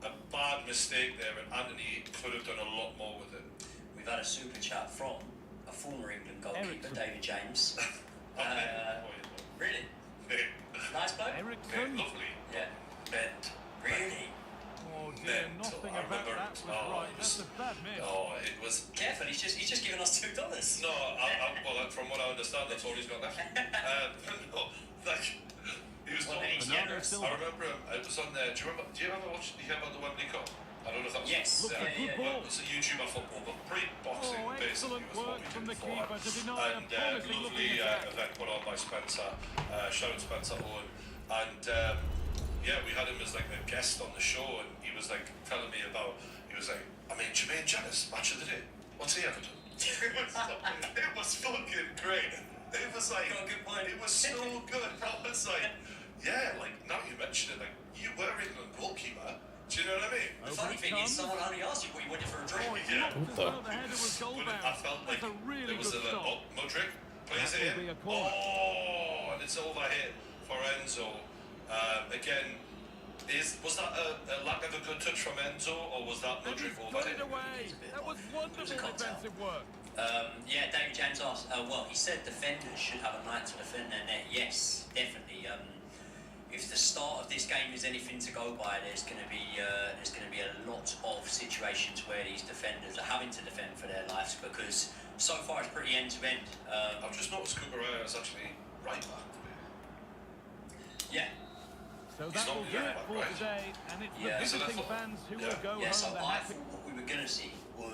Speaker 1: a bad mistake there, and Anthony could have done a lot more with it.
Speaker 2: We've had a super chat from a former England goalkeeper,
Speaker 3: Ericsson.
Speaker 2: David James. Really?
Speaker 1: Hey,
Speaker 2: Nice bloke?
Speaker 3: Ericsson.
Speaker 1: lovely.
Speaker 2: Yeah.
Speaker 1: Bent.
Speaker 2: Really?
Speaker 3: Oh dear,
Speaker 1: Mental.
Speaker 3: nothing
Speaker 1: I
Speaker 3: about
Speaker 1: remember
Speaker 3: that
Speaker 1: it.
Speaker 3: was
Speaker 1: Oh,
Speaker 3: right.
Speaker 1: it
Speaker 3: That's
Speaker 1: was-
Speaker 3: a bad miss.
Speaker 1: Oh, it was...
Speaker 2: Careful, he's just given us $2.
Speaker 1: No, from what I understand, that's all he's got left. No, like, he was
Speaker 2: Well, then he's
Speaker 1: talking.
Speaker 2: generous.
Speaker 1: I remember him. It was on there. Do you ever watch? Do you hear about the Wembley Cup? I don't know if that was.
Speaker 2: Yes.
Speaker 3: Look at good ball.
Speaker 1: Well, it's a YouTuber football, but pre-boxing,
Speaker 3: Oh,
Speaker 1: basically,
Speaker 3: excellent
Speaker 1: was what
Speaker 3: work
Speaker 1: we
Speaker 3: from
Speaker 1: did
Speaker 3: the
Speaker 1: before.
Speaker 3: keeper to deny a
Speaker 1: And
Speaker 3: promising
Speaker 1: lovely
Speaker 3: looking attack.
Speaker 1: event put on by Spencer. Shout out Spencer Owen. And yeah, we had him as like a guest on the show, and he was like telling me about. He was like, I mean, Jermaine Janis, match of the day. What's he ever done? It was fucking great. It was like,
Speaker 2: Got a good point.
Speaker 1: it was so good. I was like, yeah, like now you mention it, like you were England goalkeeper. Do you know what I mean?
Speaker 2: The funny thing is, someone only asked you what you wanted for a drink.
Speaker 1: Yeah.
Speaker 3: The header was goal
Speaker 1: But I
Speaker 3: bound.
Speaker 1: felt like
Speaker 3: That's a really
Speaker 1: there was
Speaker 3: good
Speaker 1: a
Speaker 3: shot.
Speaker 1: Mudryk plays
Speaker 3: That
Speaker 1: it
Speaker 3: will be
Speaker 1: in.
Speaker 3: a corner.
Speaker 1: Oh, and it's over hit for Enzo. Again, was that a lack of a good touch from Enzo, or was that
Speaker 3: And he's
Speaker 1: Mudryk over
Speaker 3: got it
Speaker 1: hit?
Speaker 3: away. That was wonderful defensive work.
Speaker 2: Yeah, David James asked, well, he said defenders should have a night to defend their net. Yes, definitely. If the start of this game is anything to go by, there's going to be a lot of situations where these defenders are having to defend for their lives, because so far it's pretty end to end.
Speaker 1: I've just noticed Cucurella is actually right back.
Speaker 2: Yeah.
Speaker 3: So
Speaker 1: He's
Speaker 3: that
Speaker 1: not
Speaker 3: will do
Speaker 1: really
Speaker 3: it for
Speaker 1: right.
Speaker 3: today, and it's
Speaker 2: Yeah.
Speaker 3: the
Speaker 1: So
Speaker 3: visiting
Speaker 1: that's what-
Speaker 3: fans who
Speaker 1: yeah.
Speaker 3: will go
Speaker 2: Yeah, so
Speaker 3: home. They're
Speaker 2: I
Speaker 3: happy.
Speaker 2: thought what we were going to see was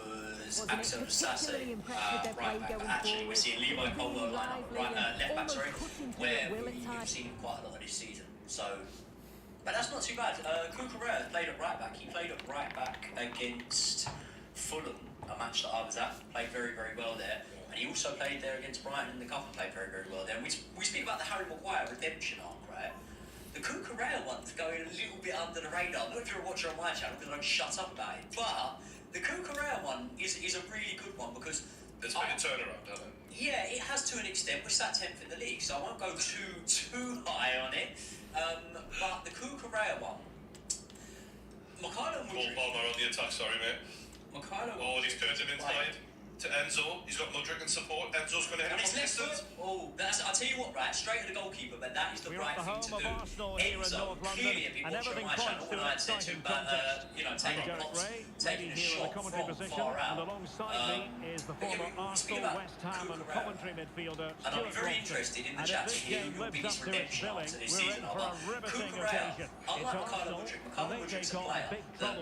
Speaker 5: Wasn't it
Speaker 2: Axel
Speaker 5: particularly
Speaker 2: Sasse,
Speaker 5: impressed with their play
Speaker 2: right back.
Speaker 5: going
Speaker 2: But actually, we're
Speaker 5: forward?
Speaker 2: seeing Leo
Speaker 5: Really
Speaker 2: Polo line up,
Speaker 5: lively and
Speaker 2: left back,
Speaker 5: almost
Speaker 2: sorry,
Speaker 5: cutting through
Speaker 2: where
Speaker 5: at will at
Speaker 2: we've
Speaker 5: times.
Speaker 2: seen quite a lot of this season. So But that's not too bad. Cucurella played at right back. He played at right back against Fulham, a match that I was at. Played very, very well there. And he also played there against Brighton in the Cup and played very, very well there. And we speak about the Harry Maguire redemption arc, right? The Cucurella one's going a little bit under the radar. Not if you're a watcher on my channel, because I don't shut up about it. But the Cucurella one is a really good one because
Speaker 1: it's been a turnaround, hasn't it?
Speaker 2: Yeah, it has to an extent. We're sat 10th in the league, so I won't go too high on it. But the Cucurella one, Mikhailo Mudryk.
Speaker 1: Paul Palmer on the attack, sorry, mate.
Speaker 2: Mikhailo
Speaker 1: Oh, and he's turned him inside to Enzo. He's got Mudryk in support. Enzo's going to hit him from distance.
Speaker 2: Oh, I'll tell you what, right? Straight to the goalkeeper, but that is the right thing to do. Enzo, clearly, if you watch on my channel, all I said to him about, taking a shot from far out.
Speaker 3: Arsenal, West Ham and commentary midfielder.
Speaker 2: And I'm very interested in the chat to hear who will be his redemption after this season. Cucurella, unlike Mikhailo Mudryk, Mikhailo Mudryk's a player that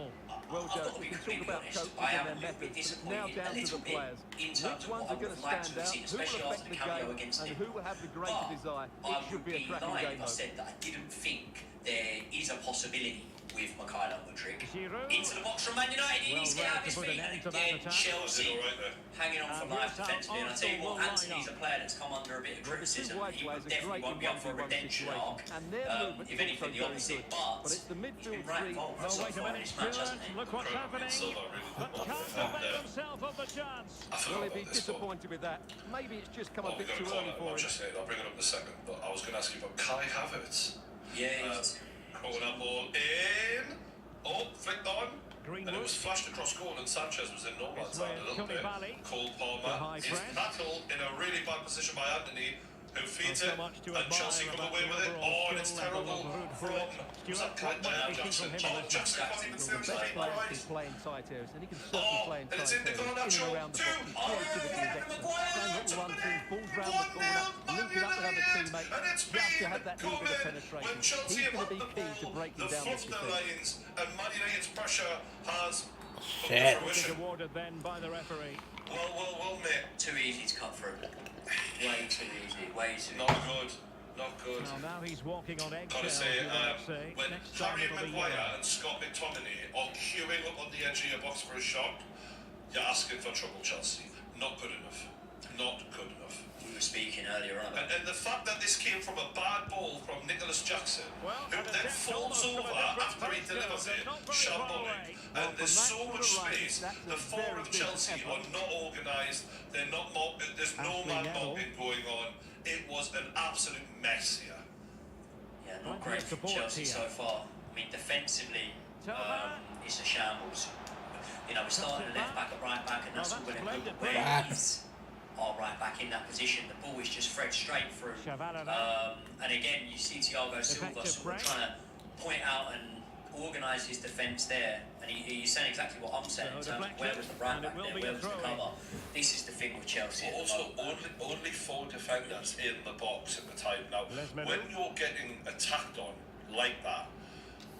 Speaker 4: Well,
Speaker 2: I've
Speaker 4: Joe,
Speaker 2: got to be
Speaker 4: we can talk
Speaker 2: completely
Speaker 4: about
Speaker 2: honest.
Speaker 4: coaching
Speaker 2: I am
Speaker 4: and
Speaker 2: a
Speaker 4: their
Speaker 2: little bit
Speaker 4: methods. It's now
Speaker 2: disappointed,
Speaker 4: down
Speaker 2: a
Speaker 4: to
Speaker 2: little
Speaker 4: the
Speaker 2: bit,
Speaker 4: players.
Speaker 2: in terms
Speaker 4: Which
Speaker 2: of
Speaker 4: ones
Speaker 2: what I
Speaker 4: are
Speaker 2: would
Speaker 4: going to
Speaker 2: have liked to
Speaker 4: stand
Speaker 2: have
Speaker 4: out,
Speaker 2: seen,
Speaker 4: who will
Speaker 2: especially after
Speaker 4: affect
Speaker 2: the
Speaker 4: the
Speaker 2: cameo
Speaker 4: game,
Speaker 2: against
Speaker 4: and
Speaker 2: Nick.
Speaker 4: who will have the
Speaker 2: But
Speaker 4: greater desire. It
Speaker 2: I
Speaker 4: should
Speaker 2: would
Speaker 4: be a
Speaker 2: be
Speaker 4: cracking
Speaker 2: lying
Speaker 4: game,
Speaker 2: if I
Speaker 4: though.
Speaker 2: said that I didn't think there is a possibility with Mikhailo Mudryk.
Speaker 3: Giroud.
Speaker 2: Into the box from Man United, he needs to get out of his
Speaker 3: to put an
Speaker 2: feet.
Speaker 3: end
Speaker 2: And
Speaker 3: to that
Speaker 2: again,
Speaker 3: attack.
Speaker 2: Chelsea hanging on for life
Speaker 3: here's how
Speaker 2: defensively. And I tell you what,
Speaker 3: Arsenal will
Speaker 2: Anthony's a
Speaker 3: line
Speaker 2: player that's come under a bit of
Speaker 4: Well, the two
Speaker 2: criticism.
Speaker 4: wide
Speaker 2: He
Speaker 4: players
Speaker 2: would
Speaker 4: are
Speaker 2: definitely
Speaker 4: great
Speaker 2: won't
Speaker 4: in
Speaker 2: be up for a
Speaker 4: 1v1
Speaker 2: redemption
Speaker 4: situations,
Speaker 2: arc.
Speaker 4: and their movement
Speaker 2: If
Speaker 4: is
Speaker 2: anything,
Speaker 4: also
Speaker 2: the
Speaker 4: very
Speaker 2: opposite.
Speaker 4: good.
Speaker 2: But
Speaker 4: But it's the
Speaker 2: he's been
Speaker 4: midfield
Speaker 2: right
Speaker 4: three.
Speaker 2: involved
Speaker 3: Oh,
Speaker 2: so
Speaker 3: wait a
Speaker 2: far in
Speaker 3: minute,
Speaker 2: this match, hasn't
Speaker 3: Stuart,
Speaker 2: he?
Speaker 3: look what's happening. But can't avail himself of the chance.
Speaker 4: Well, he'd be disappointed with that. Maybe it's just come a bit too early for him.
Speaker 1: I'll bring it up in a second, but I was going to ask you about Kai Havertz.
Speaker 2: Yeah, he's...
Speaker 1: Throwing that ball in. Oh, flicked on.
Speaker 3: Greenwood.
Speaker 1: And it was flashed across goal, and Sanchez was in no man's
Speaker 3: It's
Speaker 1: land a
Speaker 3: with
Speaker 1: little bit.
Speaker 3: Koulibaly.
Speaker 1: Cole
Speaker 3: The
Speaker 1: Palmer
Speaker 3: high
Speaker 1: is
Speaker 3: press.
Speaker 1: tackled in a really bad position by Anthony, who feeds
Speaker 3: So
Speaker 1: it,
Speaker 3: much to
Speaker 1: and
Speaker 3: admire
Speaker 1: Chelsea come
Speaker 3: about
Speaker 1: away
Speaker 3: the
Speaker 1: with it.
Speaker 3: overall
Speaker 1: Oh, and it's
Speaker 3: skill level
Speaker 1: terrible
Speaker 3: of Ruud
Speaker 1: from,
Speaker 3: Gullit.
Speaker 1: was that
Speaker 3: Stuart, what might we
Speaker 1: Jackson?
Speaker 3: think of him
Speaker 1: Oh,
Speaker 3: as
Speaker 1: Jackson can't even
Speaker 4: Well,
Speaker 1: steal
Speaker 4: the best
Speaker 1: straight
Speaker 4: player
Speaker 1: right.
Speaker 4: can play in tight areas, and he can certainly play in
Speaker 1: And it's
Speaker 4: tight
Speaker 1: in the
Speaker 4: areas.
Speaker 1: corner,
Speaker 4: In and around the box, his creativity is excellent. Stands little run-throughs, balls round the corner, linking up with other teammates,
Speaker 1: And it's
Speaker 4: just to have
Speaker 1: been
Speaker 4: that little bit of
Speaker 1: coming
Speaker 4: penetration.
Speaker 1: when Chelsea
Speaker 4: He's
Speaker 1: have
Speaker 4: going to
Speaker 1: had
Speaker 4: be
Speaker 1: the
Speaker 4: key to
Speaker 1: ball,
Speaker 4: breaking
Speaker 1: the
Speaker 4: down
Speaker 1: front
Speaker 4: this
Speaker 1: of the
Speaker 4: defence.
Speaker 1: lines, and Man United's pressure has come to
Speaker 5: Shit.
Speaker 3: Is
Speaker 1: fruition.
Speaker 3: awarded then by the referee.
Speaker 1: Well, mate.
Speaker 2: Too easy to cut through. Way too easy, way too
Speaker 1: Not
Speaker 2: easy.
Speaker 1: good. Not good.
Speaker 3: Well, now he's walking on
Speaker 1: Gotta
Speaker 3: eggshells,
Speaker 1: say,
Speaker 3: you might say.
Speaker 1: when
Speaker 3: Next time
Speaker 1: Harry
Speaker 3: it'll be
Speaker 1: Maguire
Speaker 3: yellow.
Speaker 1: and Scott McTominay are queuing up on the edge of your box for a shot, you're asking for trouble, Chelsea. Not good enough. Not good enough.
Speaker 2: We were speaking earlier on about
Speaker 1: And the fact that this came from a bad ball from Nicholas Jackson,
Speaker 3: Well,
Speaker 1: who
Speaker 3: and a
Speaker 1: then
Speaker 3: depth
Speaker 1: falls
Speaker 3: almost from a
Speaker 1: over
Speaker 3: different
Speaker 1: after he
Speaker 3: place,
Speaker 1: delivers
Speaker 3: but
Speaker 1: it,
Speaker 3: not very far
Speaker 1: shambolic.
Speaker 3: away.
Speaker 4: Well,
Speaker 1: And there's
Speaker 4: from
Speaker 1: so
Speaker 4: that to
Speaker 1: much
Speaker 4: the right,
Speaker 1: space.
Speaker 4: that's a
Speaker 1: The four
Speaker 4: very
Speaker 1: of
Speaker 4: big
Speaker 1: Chelsea
Speaker 4: effort.
Speaker 1: are not organised. They're not there's no
Speaker 3: Ashley
Speaker 1: man
Speaker 3: Neville.
Speaker 1: mobbing going on. It was an absolute mess here.
Speaker 2: Yeah,
Speaker 3: Plenty
Speaker 2: not great
Speaker 3: of
Speaker 2: from
Speaker 3: support
Speaker 2: Chelsea
Speaker 3: here.
Speaker 2: so far. I mean, defensively,
Speaker 3: Toma.
Speaker 2: it's a shambles. You know, we're starting
Speaker 3: it
Speaker 2: the left
Speaker 3: back.
Speaker 2: back at right back, and that's
Speaker 3: Well,
Speaker 2: all
Speaker 3: that's
Speaker 2: going to
Speaker 3: splendid.
Speaker 2: be where
Speaker 5: Back.
Speaker 2: is our right back in that position. The ball is just thread straight through.
Speaker 3: Chavalada.
Speaker 2: And again, you see Thiago Silva
Speaker 3: Effective
Speaker 2: sort of
Speaker 3: break.
Speaker 2: trying to point out and organise his defence there. And he's saying exactly what I'm saying in
Speaker 3: So
Speaker 2: terms of where was the right
Speaker 3: and it
Speaker 2: back
Speaker 3: will
Speaker 2: there,
Speaker 3: be
Speaker 2: where
Speaker 3: a
Speaker 2: was the
Speaker 3: throw-in.
Speaker 2: cover. This is the thing with Chelsea.
Speaker 1: But
Speaker 2: at the
Speaker 1: also,
Speaker 2: moment.
Speaker 1: only four defenders in the box at the time. Now,
Speaker 3: Les Menus.
Speaker 1: when you're getting attacked on like that,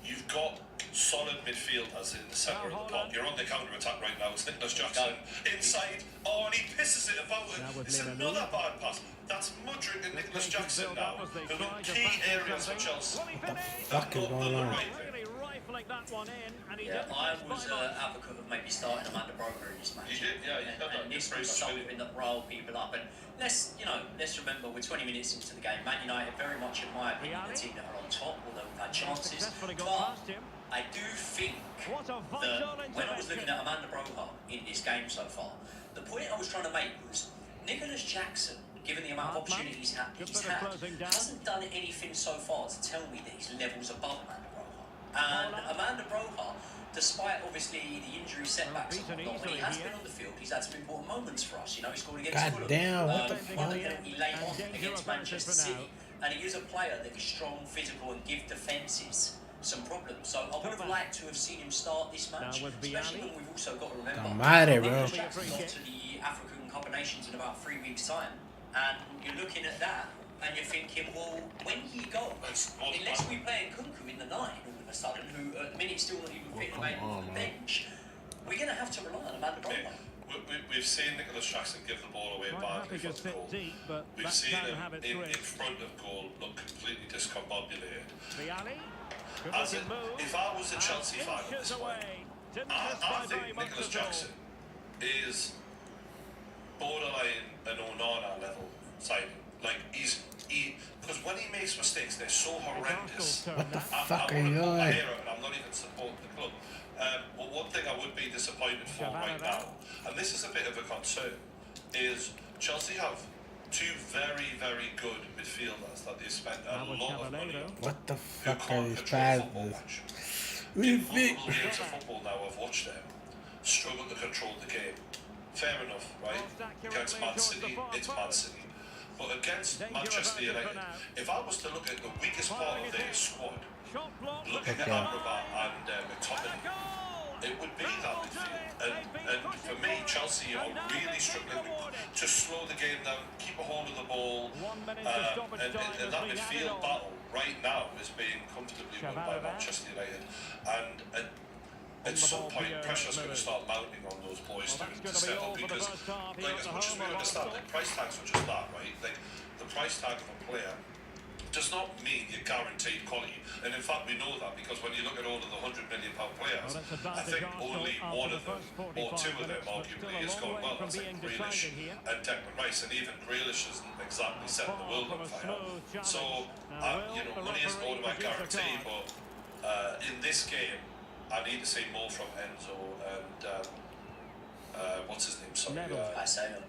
Speaker 1: you've got solid midfielders in the centre of the park. You're on the counter attack right now. It's Nicholas Jackson inside. Oh, and he pisses it about it.
Speaker 3: Now with
Speaker 1: It's
Speaker 3: Les
Speaker 1: another
Speaker 3: Menus.
Speaker 1: bad pass. That's Mudryk and Nicholas
Speaker 3: Patient
Speaker 1: Jackson
Speaker 3: build-up
Speaker 1: now,
Speaker 3: as they
Speaker 1: who
Speaker 3: try
Speaker 1: are
Speaker 3: to
Speaker 1: key
Speaker 3: fancy
Speaker 1: areas for
Speaker 3: something.
Speaker 1: Chelsea.
Speaker 3: Will he finish?
Speaker 5: Fuck is going on?
Speaker 3: Really rifling that one in, and he
Speaker 2: Yeah,
Speaker 3: didn't
Speaker 2: I
Speaker 3: miss
Speaker 2: was
Speaker 3: by much.
Speaker 2: advocate of maybe starting Amanda Broker in this match.
Speaker 1: You did, yeah, you said that.
Speaker 2: And this
Speaker 1: Pretty
Speaker 2: was
Speaker 1: much,
Speaker 2: something that riled people up. And let's remember we're 20 minutes into the game. Man United, very much in my opinion, the team that are on top, although we've had chances.
Speaker 3: Successfully got
Speaker 2: But
Speaker 3: past him.
Speaker 2: I do think
Speaker 3: What a
Speaker 2: that
Speaker 3: vital
Speaker 2: when I was looking
Speaker 3: intervention.
Speaker 2: at Amanda Broha in this game so far, the point I was trying to make was Nicholas Jackson, given the amount of
Speaker 3: Hartman,
Speaker 2: opportunities
Speaker 3: good
Speaker 2: he's
Speaker 3: bit of
Speaker 2: had,
Speaker 3: closing down.
Speaker 2: hasn't done anything so far to tell me that he's levels above Amanda Broha. And Amanda Broha, despite obviously the injury setbacks and
Speaker 3: beaten
Speaker 2: whatnot, when he
Speaker 3: easily
Speaker 2: has
Speaker 3: here.
Speaker 2: been on the field, he's had some important moments for us. You know, he scored against
Speaker 5: God
Speaker 2: Fulham.
Speaker 5: damn, what the
Speaker 2: He got the
Speaker 5: fuck?
Speaker 2: penalty late on
Speaker 3: And danger
Speaker 2: against
Speaker 3: averted
Speaker 2: Manchester
Speaker 3: for now.
Speaker 2: City. And he is a player that is strong, physical, and give defences some problems. So I would have liked to have seen him start this match,
Speaker 3: Now with
Speaker 2: especially
Speaker 3: Vialli.
Speaker 2: when we've also got to remember
Speaker 5: La madre, bro.
Speaker 2: Nicholas Jackson got to the African Cup of Nations in about 3 weeks' time, and you're looking at that and you're thinking, well, when he goes, unless we play Nkunku in the 9 all of a sudden, who at the minute still not even fit to make
Speaker 5: on,
Speaker 2: the
Speaker 5: man.
Speaker 2: bench, we're going to have to rely on Amanda Broha.
Speaker 1: We've seen Nicholas Jackson give the ball away
Speaker 3: Quite
Speaker 1: badly
Speaker 3: happy to
Speaker 1: from
Speaker 3: sit
Speaker 1: goal.
Speaker 3: deep, but
Speaker 1: We've
Speaker 3: that
Speaker 1: seen
Speaker 3: can
Speaker 1: him
Speaker 3: have its
Speaker 1: in
Speaker 3: risk.
Speaker 1: front of goal look completely discombobulated.
Speaker 3: Vialli.
Speaker 1: as in, if I was a Chelsea fan at this point, I think Nicholas Jackson is borderline an Onana level signing. Like because when he makes mistakes, they're so horrendous.
Speaker 5: What the
Speaker 1: I'm
Speaker 5: fuck are
Speaker 1: gonna
Speaker 5: you
Speaker 1: pull my
Speaker 5: doing?
Speaker 1: hair out and I'm not even supporting the club. But one thing I would be disappointed for right now, and this is a bit of a concern, is Chelsea have two very, very good midfielders that they spent a lot of money on.
Speaker 5: What the
Speaker 1: Who
Speaker 5: fuck are
Speaker 1: can't
Speaker 5: these
Speaker 1: control football
Speaker 5: passes?
Speaker 1: much. In multiple games of football now I've watched them struggle to control the game. Fair enough, right? Against Man City, it's Man City. But against Manchester United, if I was to look at the weakest part of their squad, looking at Amrabat and McTominay, it would be that midfield. And for me, Chelsea are really struggling to slow the game down, keep a hold of the ball, and that midfield battle right now is being comfortably won by Manchester United. And at some point, pressure's going to start mounting on those boys to step up, because, like, as much as we understand, like, price tags are just that, right? Like, the price tag of a player does not mean you're guaranteed quality. And in fact, we know that because when you look at all of the £100 million players, I think only one of them, or two of them, arguably, has gone well. That's like Grealish and Declan Rice, and even Grealish isn't exactly setting the world on fire. So, money isn't automatic guarantee, but in this game, I need to see more from Enzo and what's his name? Sorry,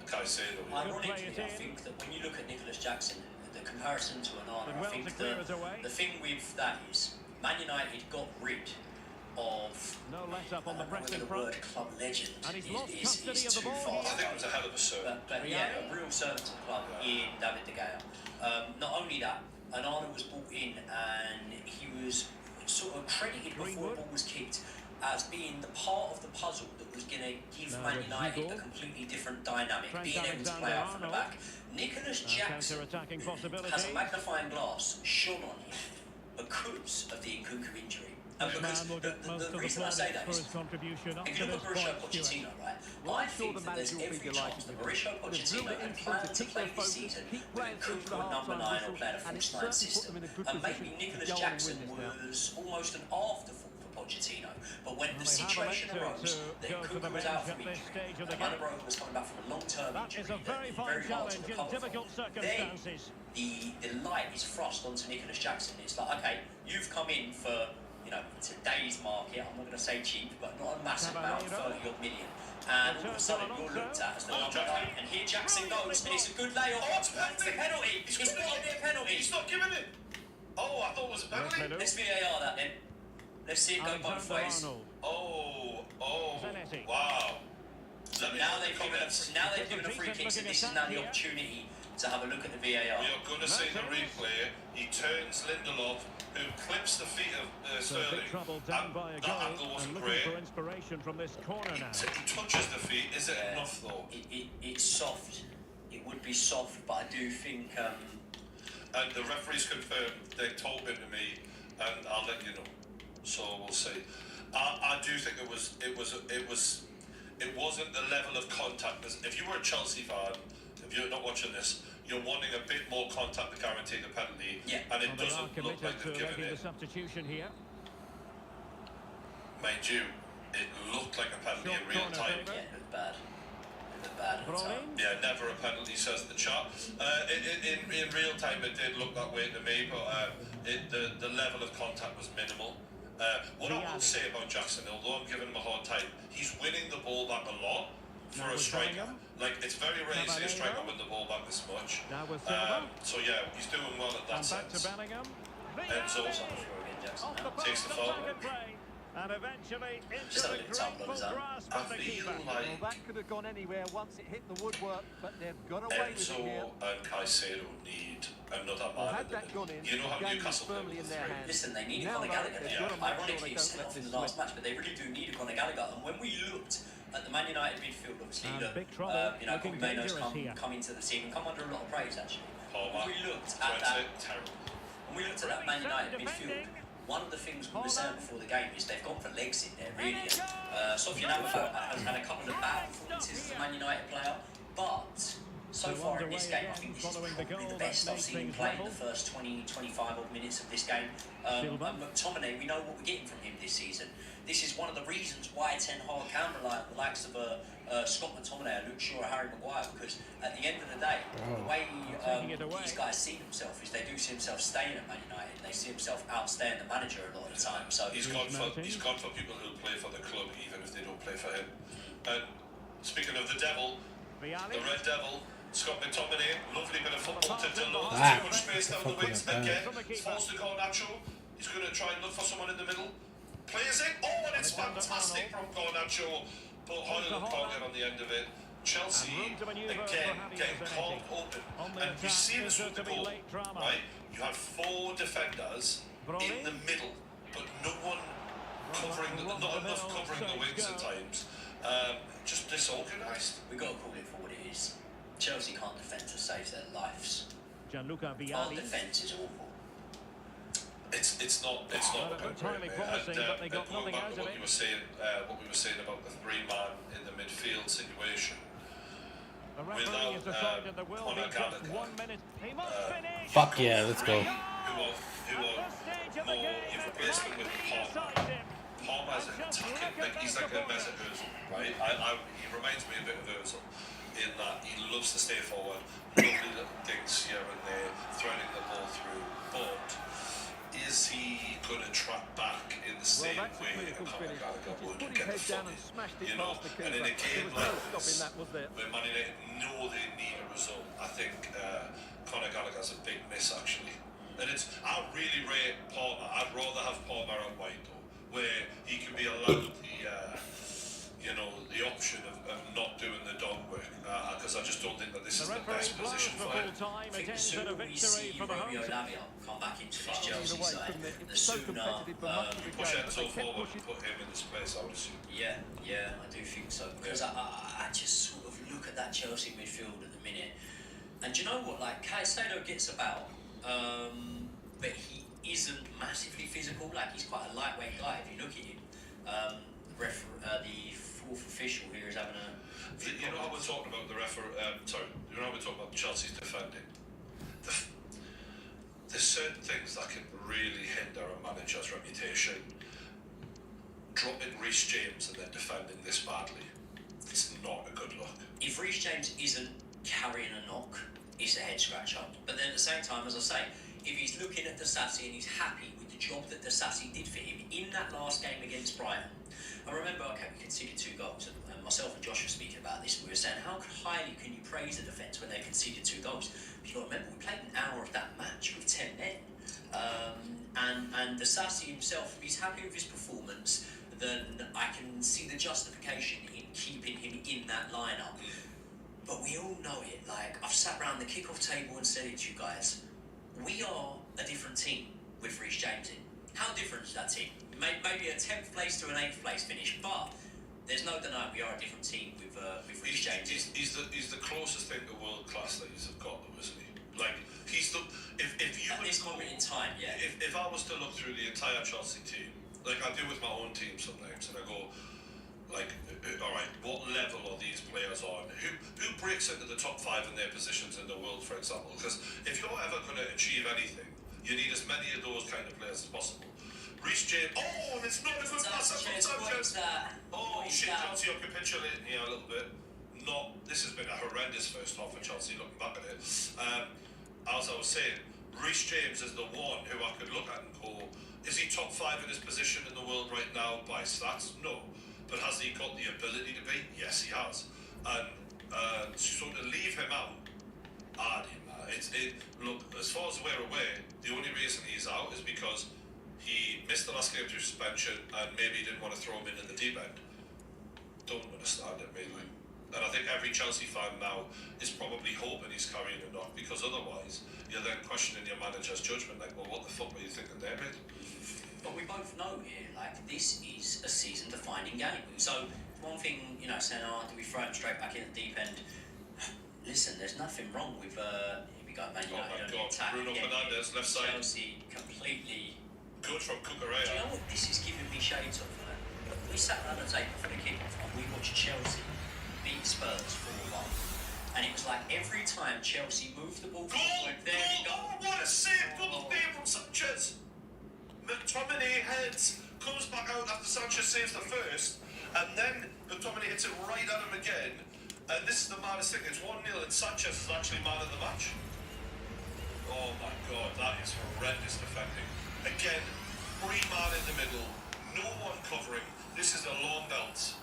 Speaker 1: Caicedo.
Speaker 2: Ironically, I think that when you look at Nicholas Jackson, the comparison to Onana, I think the thing with that is Man United got rid of the word club legend is too far.
Speaker 1: I think it was a hell of a servant.
Speaker 2: But yeah, a real servant to the club in David De Gea. Not only that, Onana was brought in and he was sort of credited before the ball was kicked as being the part of the puzzle that was going to give Man United a completely different dynamic, being able to play out from the back. Nicholas Jackson has a magnifying glass shone on him because of the Nkunku injury. And because the reason I say that is, if you look at Mauricio Pochettino, right, I think that there's every chance that Mauricio Pochettino had planned to play this season with Nkunku at number 9 or playing a false 9 system. And maybe Nicholas Jackson was almost an afterthought for Pochettino. But when the situation arose that Nkunku was out from injury, and Amrabat was coming back from a long-term injury that is very hard to recover from, then the light is thrust onto Nicholas Jackson. It's like, okay, you've come in for, today's market, I'm not going to say cheap, but not a massive amount, 30-odd million. And all of a sudden you're looked at as the number 9, and here Jackson goes, and it's a good layoff.
Speaker 1: Oh, it's a penalty!
Speaker 2: It's a penalty! It's got to be a penalty!
Speaker 1: He's not giving it! Oh, I thought it was a penalty.
Speaker 2: Let's VAR that then. Let's see it go both ways.
Speaker 1: Oh, wow.
Speaker 2: Now they've given a free kick, so this is now the opportunity to have a look at the VAR.
Speaker 1: We are going to see the replay. He turns Lindelof, who clips the feet of Sterling. That angle wasn't great. He touches the feet. Is it enough though?
Speaker 2: It's soft. It would be soft, but I do think.
Speaker 1: And the referees confirmed they told him to me, and I'll let you know. So we'll see. I do think it wasn't the level of contact. If you were a Chelsea fan, if you're not watching this, you're wanting a bit more contact to guarantee the penalty, and it doesn't look like they've given it. Mind you, it looked like a penalty in real time.
Speaker 2: Yeah, it looked bad. It looked bad at the time.
Speaker 1: Yeah, never a penalty, says the chat. In real time, it did look that way to me, but the level of contact was minimal. What I will say about Jackson, although I'm giving him a hard time, he's winning the ball back a lot for a striker. Like, it's very rare you see a striker win the ball back this much. So yeah, he's doing well in that sense. And so takes the foul.
Speaker 3: And eventually
Speaker 2: Just a
Speaker 3: into the
Speaker 2: little tumble on his own.
Speaker 1: I feel like
Speaker 4: That could have gone anywhere once it hit the woodwork, but they've got away with it here.
Speaker 1: Enzo and Caicedo need another man in the middle. You know how Newcastle play with three.
Speaker 2: Listen, they need a Conor Gallagher. Ironically, it's sent off in the last match, but they really do need a Conor Gallagher. And when we looked at the Man United midfield, obviously, Bobby Maino's come into the team and come under a lot of praise, actually. When we looked at that Man United midfield, one of the things we were saying before the game is they've gone for legs in there, really. Sofiane Amrabat has had a couple of bad performances as a Man United player, but So far in this game, I think this is probably the best I've seen him play in the first 20-25 odd minutes of this game. And McTominay, we know what we're getting from him this season. This is one of the reasons why Ten Hag can rely on the likes of Scott McTominay and Luke Shaw or Harry Maguire, because at the end of the day, the way these guys see themselves is they do see themselves staying at Man United. They see themselves outstaying the manager a lot of the time. So
Speaker 1: he's gone for people who play for the club, even if they don't play for him. And speaking of the devil, the Red Devil, Scott McTominay, lovely bit of football to Dillon. Too much space down the wings. Again, falls to Garnacho. He's going to try and look for someone in the middle. Plays it. Oh, and it's fantastic from Garnacho. But Hoyle can't get on the end of it. Chelsea, again, getting carved open. And you see this with the goal, right? You have 4 defenders in the middle, but no one covering, not enough covering the wings at times. Just disorganised.
Speaker 2: We've got to call it for what it is. Chelsea can't defend to save their lives. Our defence is awful.
Speaker 1: It's not
Speaker 3: entirely promising, but they got nothing out of it.
Speaker 1: What we were saying about the 3-man in the midfield situation.
Speaker 3: The referee has decided there will be just 1 minute. He must finish.
Speaker 5: Fuck yeah, let's go.
Speaker 1: Who are more, you've replaced him with Palmer. Palmer's attacking, like, he's like a Mesut Ozil, right? He reminds me a bit of Ozil in that he loves to stay forward, lovely little things here and there, threading the ball through, but is he going to track back in the same way Conor Gallagher would and get the footy? You know, and in a game like this, where Man United know they need a result, I think Conor Gallagher's a big miss actually. And I really rate Palmer. I'd rather have Palmer out wide though, where he can be allowed the option of not doing the dog work, because I just don't think that this is the best position for him.
Speaker 2: I think the sooner we see Romeo Lavia come back into this Chelsea side, the sooner
Speaker 1: push Enzo forward and put him in this place, I would assume.
Speaker 2: Yeah, I do think so, because I just sort of look at that Chelsea midfield at the minute, and do you know what, like, Caicedo gets about, but he isn't massively physical. Like, he's quite a lightweight guy if you look at him. The fourth official here is having a...
Speaker 1: You know how we're talking about the you know how we're talking about Chelsea's defending? There's certain things that can really hinder a manager's reputation. Dropping Reece James and then defending this badly, it's not a good look.
Speaker 2: If Reece James isn't carrying a knock, it's a head scratcher. But then at the same time, as I say, if he's looking at Disasi and he's happy with the job that Disasi did for him in that last game against Brighton, I remember, we conceded 2 goals, and myself and Josh were speaking about this, and we were saying, how highly can you praise a defence when they conceded 2 goals? But you got to remember, we played an hour of that match with 10 men. And Disasi himself, if he's happy with his performance, then I can see the justification in keeping him in that lineup. But we all know it. Like, I've sat around the kick-off table and said it to you guys. We are a different team with Reece James in. How different is that team? Maybe a 10th place to an 8th place finish, but there's no denying we are a different team with Reece James.
Speaker 1: He's the closest thing to world class that he's got, though, isn't he? Like, he's the if you
Speaker 2: at this moment in time, yeah.
Speaker 1: If I was to look through the entire Chelsea team, like I do with my own team sometimes, and I go, like, all right, what level are these players on? Who breaks into the top 5 in their positions in the world, for example? Because if you're ever going to achieve anything, you need as many of those kind of players as possible. Reece James, oh, and it's not a good pass from Sanchez. Oh shit, Chelsea are capitulating here a little bit. This has been a horrendous first half for Chelsea, looking back at it. As I was saying, Reece James is the one who I could look at and go, is he top 5 in his position in the world right now by stats? No. But has he got the ability to be? Yes, he has. And so to leave him out, look, as far as we're aware, the only reason he's out is because he missed the last game through suspension and maybe didn't want to throw him in the deep end. Don't understand it, really. And I think every Chelsea fan now is probably hoping he's carrying a knock, because otherwise you're then questioning your manager's judgment, like, well, what the fuck were you thinking there, mate?
Speaker 2: But we both know here, like, this is a season-defining game. So one thing, saying, do we throw him straight back in the deep end? Listen, there's nothing wrong with here we go, Man United.
Speaker 1: Oh my God, Bruno Fernandes, left side.
Speaker 2: Chelsea completely.
Speaker 1: Good from Cucurella.
Speaker 2: Do you know what this is giving me shades of? We sat around the table for the kick-off and we watched Chelsea beat Spurs 4-1. And it was like every time Chelsea moved the ball
Speaker 1: Goal!
Speaker 2: forward, there we go.
Speaker 1: Oh, what a save! Double save from Sanchez. McTominay heads, comes back out after Sanchez saves the first, and then McTominay hits it right at him again. And this is the maddest thing, it's 1-0 and Sanchez is actually man of the match. Oh my god, that is horrendous defending. Again, 3 man in the middle, no one covering. This is a long belt.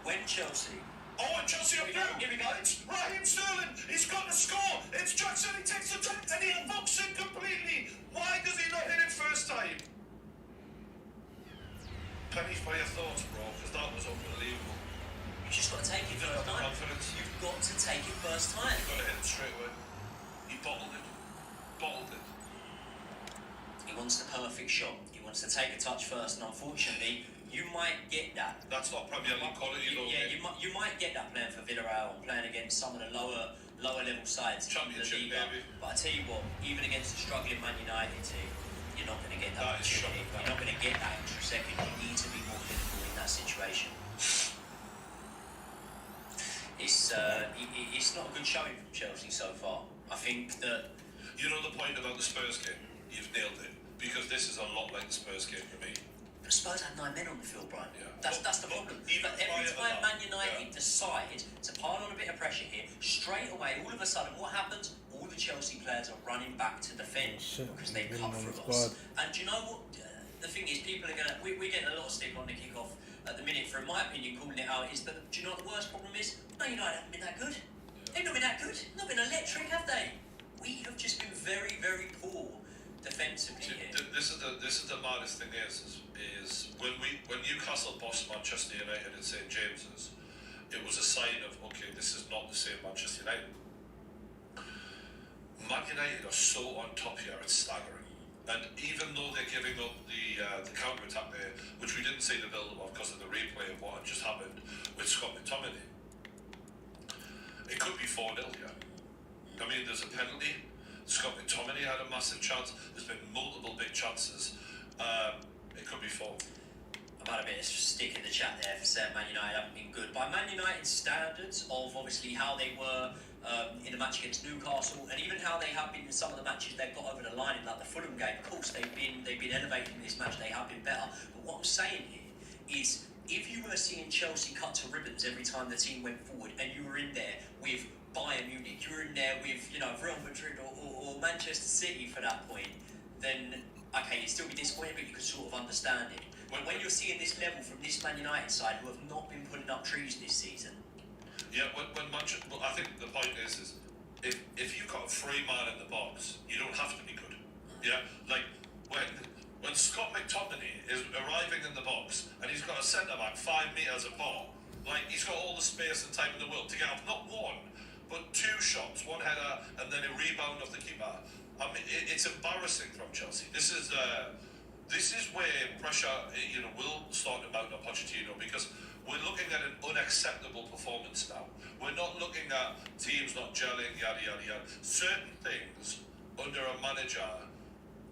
Speaker 2: When Chelsea...
Speaker 1: Oh, and Chelsea up now.
Speaker 2: Here we go.
Speaker 1: It's Raheem Sterling. He's got the score. It's Jackson. He takes the drop and he unlocks it completely. Why does he not hit it first time? Penny for your thoughts, bro, because that was unbelievable.
Speaker 2: You just got to take it first time.
Speaker 1: Confidence.
Speaker 2: You've got to take it first time.
Speaker 1: You've got to hit it straight away. He bottled it. Bottled it.
Speaker 2: He wants the perfect shot. He wants to take a touch first, and unfortunately, you might get that.
Speaker 1: That's not Premier League quality, though.
Speaker 2: Yeah, you might get that playing for Villarreal, playing against some of the lower level sides in the
Speaker 1: Championship,
Speaker 2: Liga.
Speaker 1: baby.
Speaker 2: But I tell you what, even against a struggling Man United team, you're not going to get that
Speaker 1: That is
Speaker 2: opportunity.
Speaker 1: shocking.
Speaker 2: You're not going to get that extra second. You need to be more clinical in that situation. It's not a good showing from Chelsea so far. I think that...
Speaker 1: You know the point about the Spurs game? You've nailed it. Because this is a lot like the Spurs game for me.
Speaker 2: But Spurs had 9 men on the field, Brian.
Speaker 1: Yeah.
Speaker 2: That's the problem.
Speaker 1: Even
Speaker 2: But every
Speaker 1: prior to
Speaker 2: time
Speaker 1: that,
Speaker 2: Man United decide to pile on a bit of pressure here, straight away, all of a sudden, what happens? All the Chelsea players are running back to defend because they cut through us. And do you know what? The thing is, people are gonna. We're getting a lot of stick on the kick-off at the minute. For in my opinion, calling it out is that. Do you know what the worst problem is? Man United haven't been that good. They've not been that good. Not been electric, have they? We have just been very, very poor defensively here.
Speaker 1: This is the maddest thing is when Newcastle bossed Manchester United at St James's, it was a sign of okay, this is not the same Manchester United. Man United are so on top here, it's staggering. And even though they're giving up the counter attack there, which we didn't see the build up of because of the replay of what had just happened with Scott McTominay, it could be 4-0 here. I mean, there's a penalty. Scott McTominay had a massive chance. There's been multiple big chances. It could be 4.
Speaker 2: I've had a bit of stick in the chat there for saying Man United haven't been good. By Man United's standards of obviously how they were in the match against Newcastle, and even how they have been in some of the matches they've got over the line in like the Fulham game. Of course, they've been elevated in this match. They have been better. But what I'm saying here is, if you were seeing Chelsea cut to ribbons every time the team went forward, and you were in there with Bayern Munich, you were in there with Real Madrid or Manchester City for that point, then okay, you'd still be disappointed, but you could sort of understand it. But when you're seeing this level from this Man United side, who have not been putting up trees this season.
Speaker 1: Yeah, when Manchester, but I think the point is if you've got a free man in the box, you don't have to be good. Yeah, like when Scott McTominay is arriving in the box and he's got a centre back 5 metres apart, like he's got all the space and time in the world to get up not one but 2 shots, 1 header and then a rebound of the keeper. I mean, it's embarrassing from Chelsea. This is where pressure, will start to mount on Pochettino, because we're looking at an unacceptable performance now. We're not looking at teams not gelling, yada yada yada. Certain things under a manager,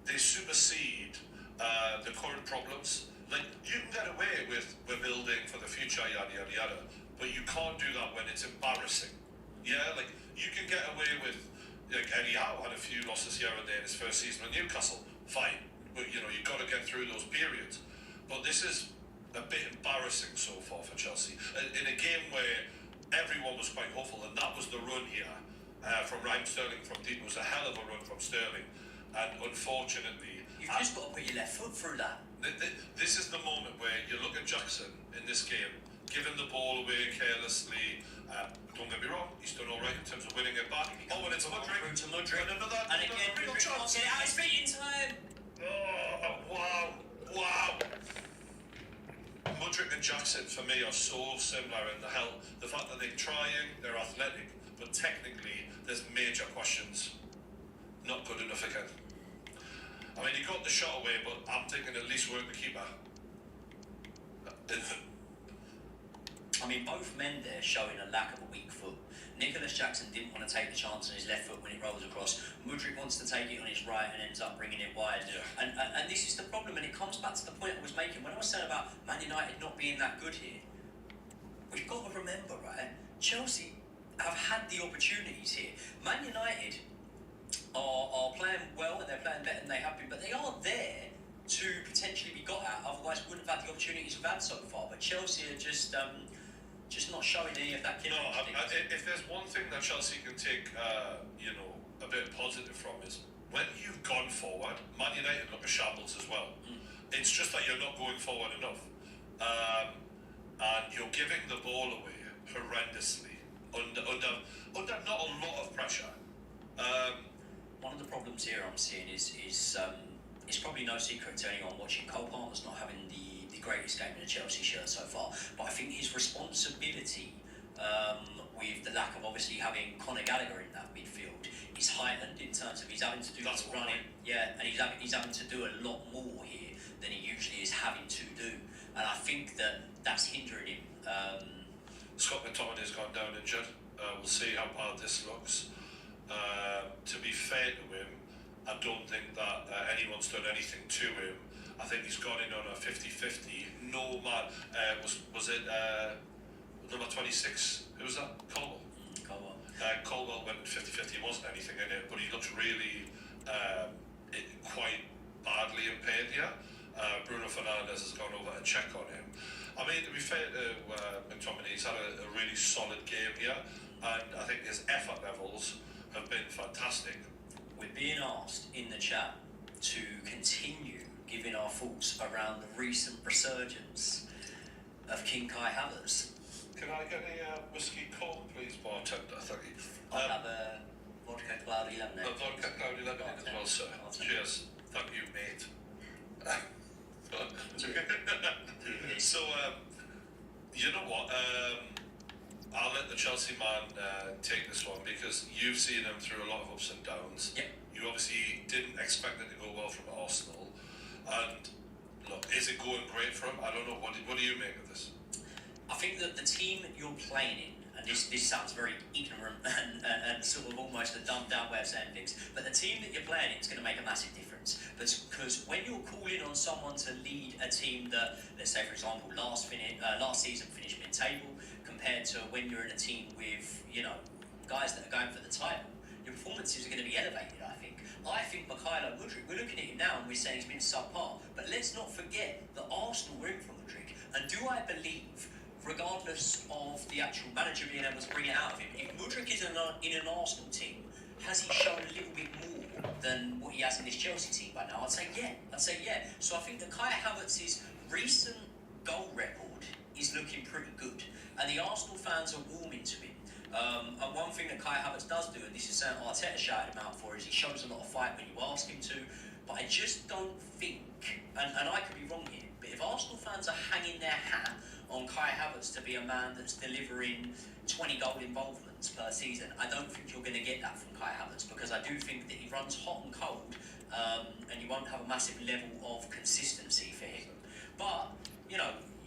Speaker 1: they supersede the current problems. Like, you can get away with we're building for the future, yada yada yada, but you can't do that when it's embarrassing. Yeah, like you can get away with, like Eddie Howe had a few losses here and there in his first season with Newcastle. Fine, but you've got to get through those periods. But this is a bit embarrassing so far for Chelsea in a game where everyone was quite hopeful, and that was the run here from Raheem Sterling from deep. It was a hell of a run from Sterling, and unfortunately,
Speaker 2: You've just got to put your left foot through that.
Speaker 1: This is the moment where you look at Jackson in this game, giving the ball away carelessly. Don't get me wrong, he's done all right in terms of winning it back. Oh, and it's Mudryk. And another real chance.
Speaker 2: Get out his feet in time.
Speaker 1: Oh, wow. Mudryk and Jackson for me are so similar in the fact that they're trying, they're athletic, but technically there's major questions. Not good enough again. I mean, he got the shot away, but I'm thinking at least work the keeper.
Speaker 2: I mean, both men there showing a lack of a weak foot. Nicholas Jackson didn't want to take the chance on his left foot when it rolls across. Mudryk wants to take it on his right and ends up bringing it wide.
Speaker 1: Yeah.
Speaker 2: And this is the problem, and it comes back to the point I was making when I was saying about Man United not being that good here. We've got to remember, right? Chelsea have had the opportunities here. Man United are playing well and they're playing better than they have been, but they are there to potentially be got at. Otherwise, we wouldn't have had the opportunities we've had so far. But Chelsea are just not showing any of that killer instinct.
Speaker 1: If there's one thing that Chelsea can take, a bit positive from is when you've gone forward, Man United look a shambles as well. It's just that you're not going forward enough, and you're giving the ball away horrendously under not a lot of pressure.
Speaker 2: One of the problems here I'm seeing is it's probably no secret to anyone watching. Cole Palmer's not having the greatest game in a Chelsea shirt so far, but I think his responsibility with the lack of obviously having Conor Gallagher in that midfield is heightened in terms of he's having to do the running, and he's having to do a lot more here than he usually is having to do, and I think that's hindering him.
Speaker 1: Scott McTominay's gone down injured. We'll see how bad this looks. To be fair to him, I don't think that anyone's done anything to him. I think he's gone in on a 50-50. No man, was it number 26? Who was that? Colwell. Colwell went 50-50. It wasn't anything in it, but he looked really quite badly impaired here. Bruno Fernandes has gone over to check on him. I mean, to be fair to McTominay, he's had a really solid game here, and I think his effort levels have been fantastic.
Speaker 2: We're being asked in the chat to continue giving our thoughts around the recent resurgence of King Kai Havertz.
Speaker 1: Can I get a whiskey cold, please, bartender? Thank you.
Speaker 2: I'll have a vodka cloudy lemonade.
Speaker 1: A vodka cloudy lemonade as well, sir. Cheers. Thank you, mate. So, you know what? I'll let the Chelsea man take this one because you've seen him through a lot of ups and downs.
Speaker 2: Yep.
Speaker 1: You obviously didn't expect it to go well from Arsenal. And look, is it going great for him? I don't know. What do you make of this?
Speaker 2: I think that the team you're playing in, and this sounds very ignorant and sort of almost a dumbed down way of saying things, but the team that you're playing in is going to make a massive difference. Because when you're calling on someone to lead a team that, let's say for example, last season finished mid-table, compared to when you're in a team with, guys that are going for the title, your performances are going to be elevated, I think. I think Mykhailo Mudryk, we're looking at him now and we're saying he's been subpar, but let's not forget that Arsenal were in for Mudryk. And do I believe, regardless of the actual manager being able to bring it out of him, if Mudryk is in an Arsenal team, has he shown a little bit more than what he has in his Chelsea team by now? I'd say yeah. So I think that Kai Havertz's recent goal record is looking pretty good, and the Arsenal fans are warming to him. And one thing that Kai Havertz does do, and this is something Arteta shouted him out for, is he shows a lot of fight when you ask him to. But I just don't think, and I could be wrong here, but if Arsenal fans are hanging their hat on Kai Havertz to be a man that's delivering 20 goal involvements per season, I don't think you're going to get that from Kai Havertz, because I do think that he runs hot and cold, and you won't have a massive level of consistency for him. But,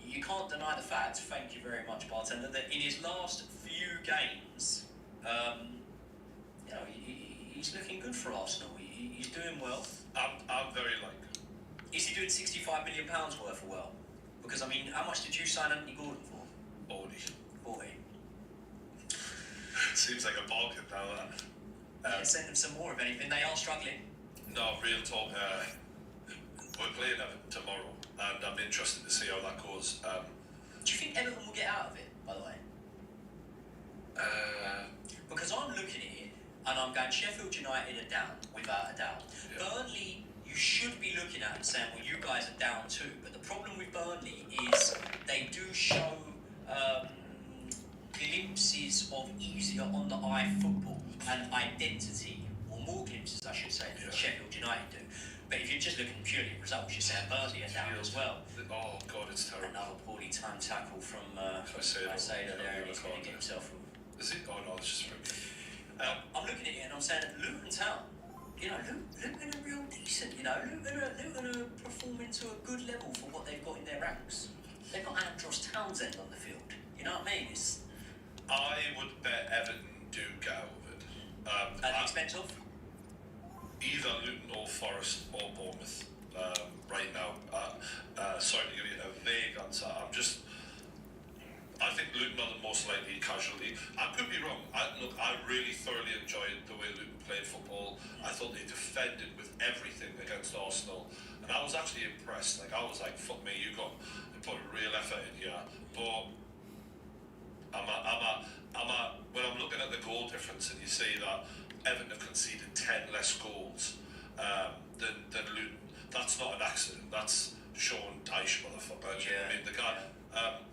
Speaker 2: you can't deny the fact, thank you very much, bartender, that in his last few games, he's looking good for Arsenal. He's doing well.
Speaker 1: I'm very like.
Speaker 2: Is he doing £65 million worth of well? Because, how much did you sign Anthony Gordon for? 40.
Speaker 1: Seems like a bargain now, that.
Speaker 2: Send them some more, if anything. They are struggling.
Speaker 1: No, real talk. We're playing Everton tomorrow, and I'm interested to see how that goes.
Speaker 2: Do you think Everton will get out of it, by the way? Because I'm looking at it, and I'm going, Sheffield United are down, without a doubt. Yeah. Burnley, you should be looking at and saying, well, you guys are down too. But the problem with Burnley is they do show glimpses of easier on-the-eye football and identity, or more glimpses, I should say, than Sheffield United do. But if you're just looking purely at results, you're saying Burnley are down as well.
Speaker 1: Oh, God, it's terrible.
Speaker 2: Another poorly timed tackle from Caicedo there, and he's going to get himself from...
Speaker 1: Is it? Oh, no, it's just from...
Speaker 2: I'm looking at it and I'm saying Luton Town, Luton are real decent, Luton are performing to a good level for what they've got in their ranks. They've got Andros Townsend on the field, you know what I mean?
Speaker 1: I would bet Everton do go with it.
Speaker 2: At the expense of?
Speaker 1: Either Luton or Forest or Bournemouth right now. Sorry to give you a vague answer. I think Luton are the most likely casualty. I could be wrong. thought they defended with everything against Arsenal, and I was actually impressed. Like, I was like, fuck me, you put a real effort in here. But when I'm looking at the goal difference, and you see that Everton have conceded 10 less goals than Luton, that's not an accident. That's Sean Dyche, motherfucker.
Speaker 2: Yeah.
Speaker 1: I mean, the guy.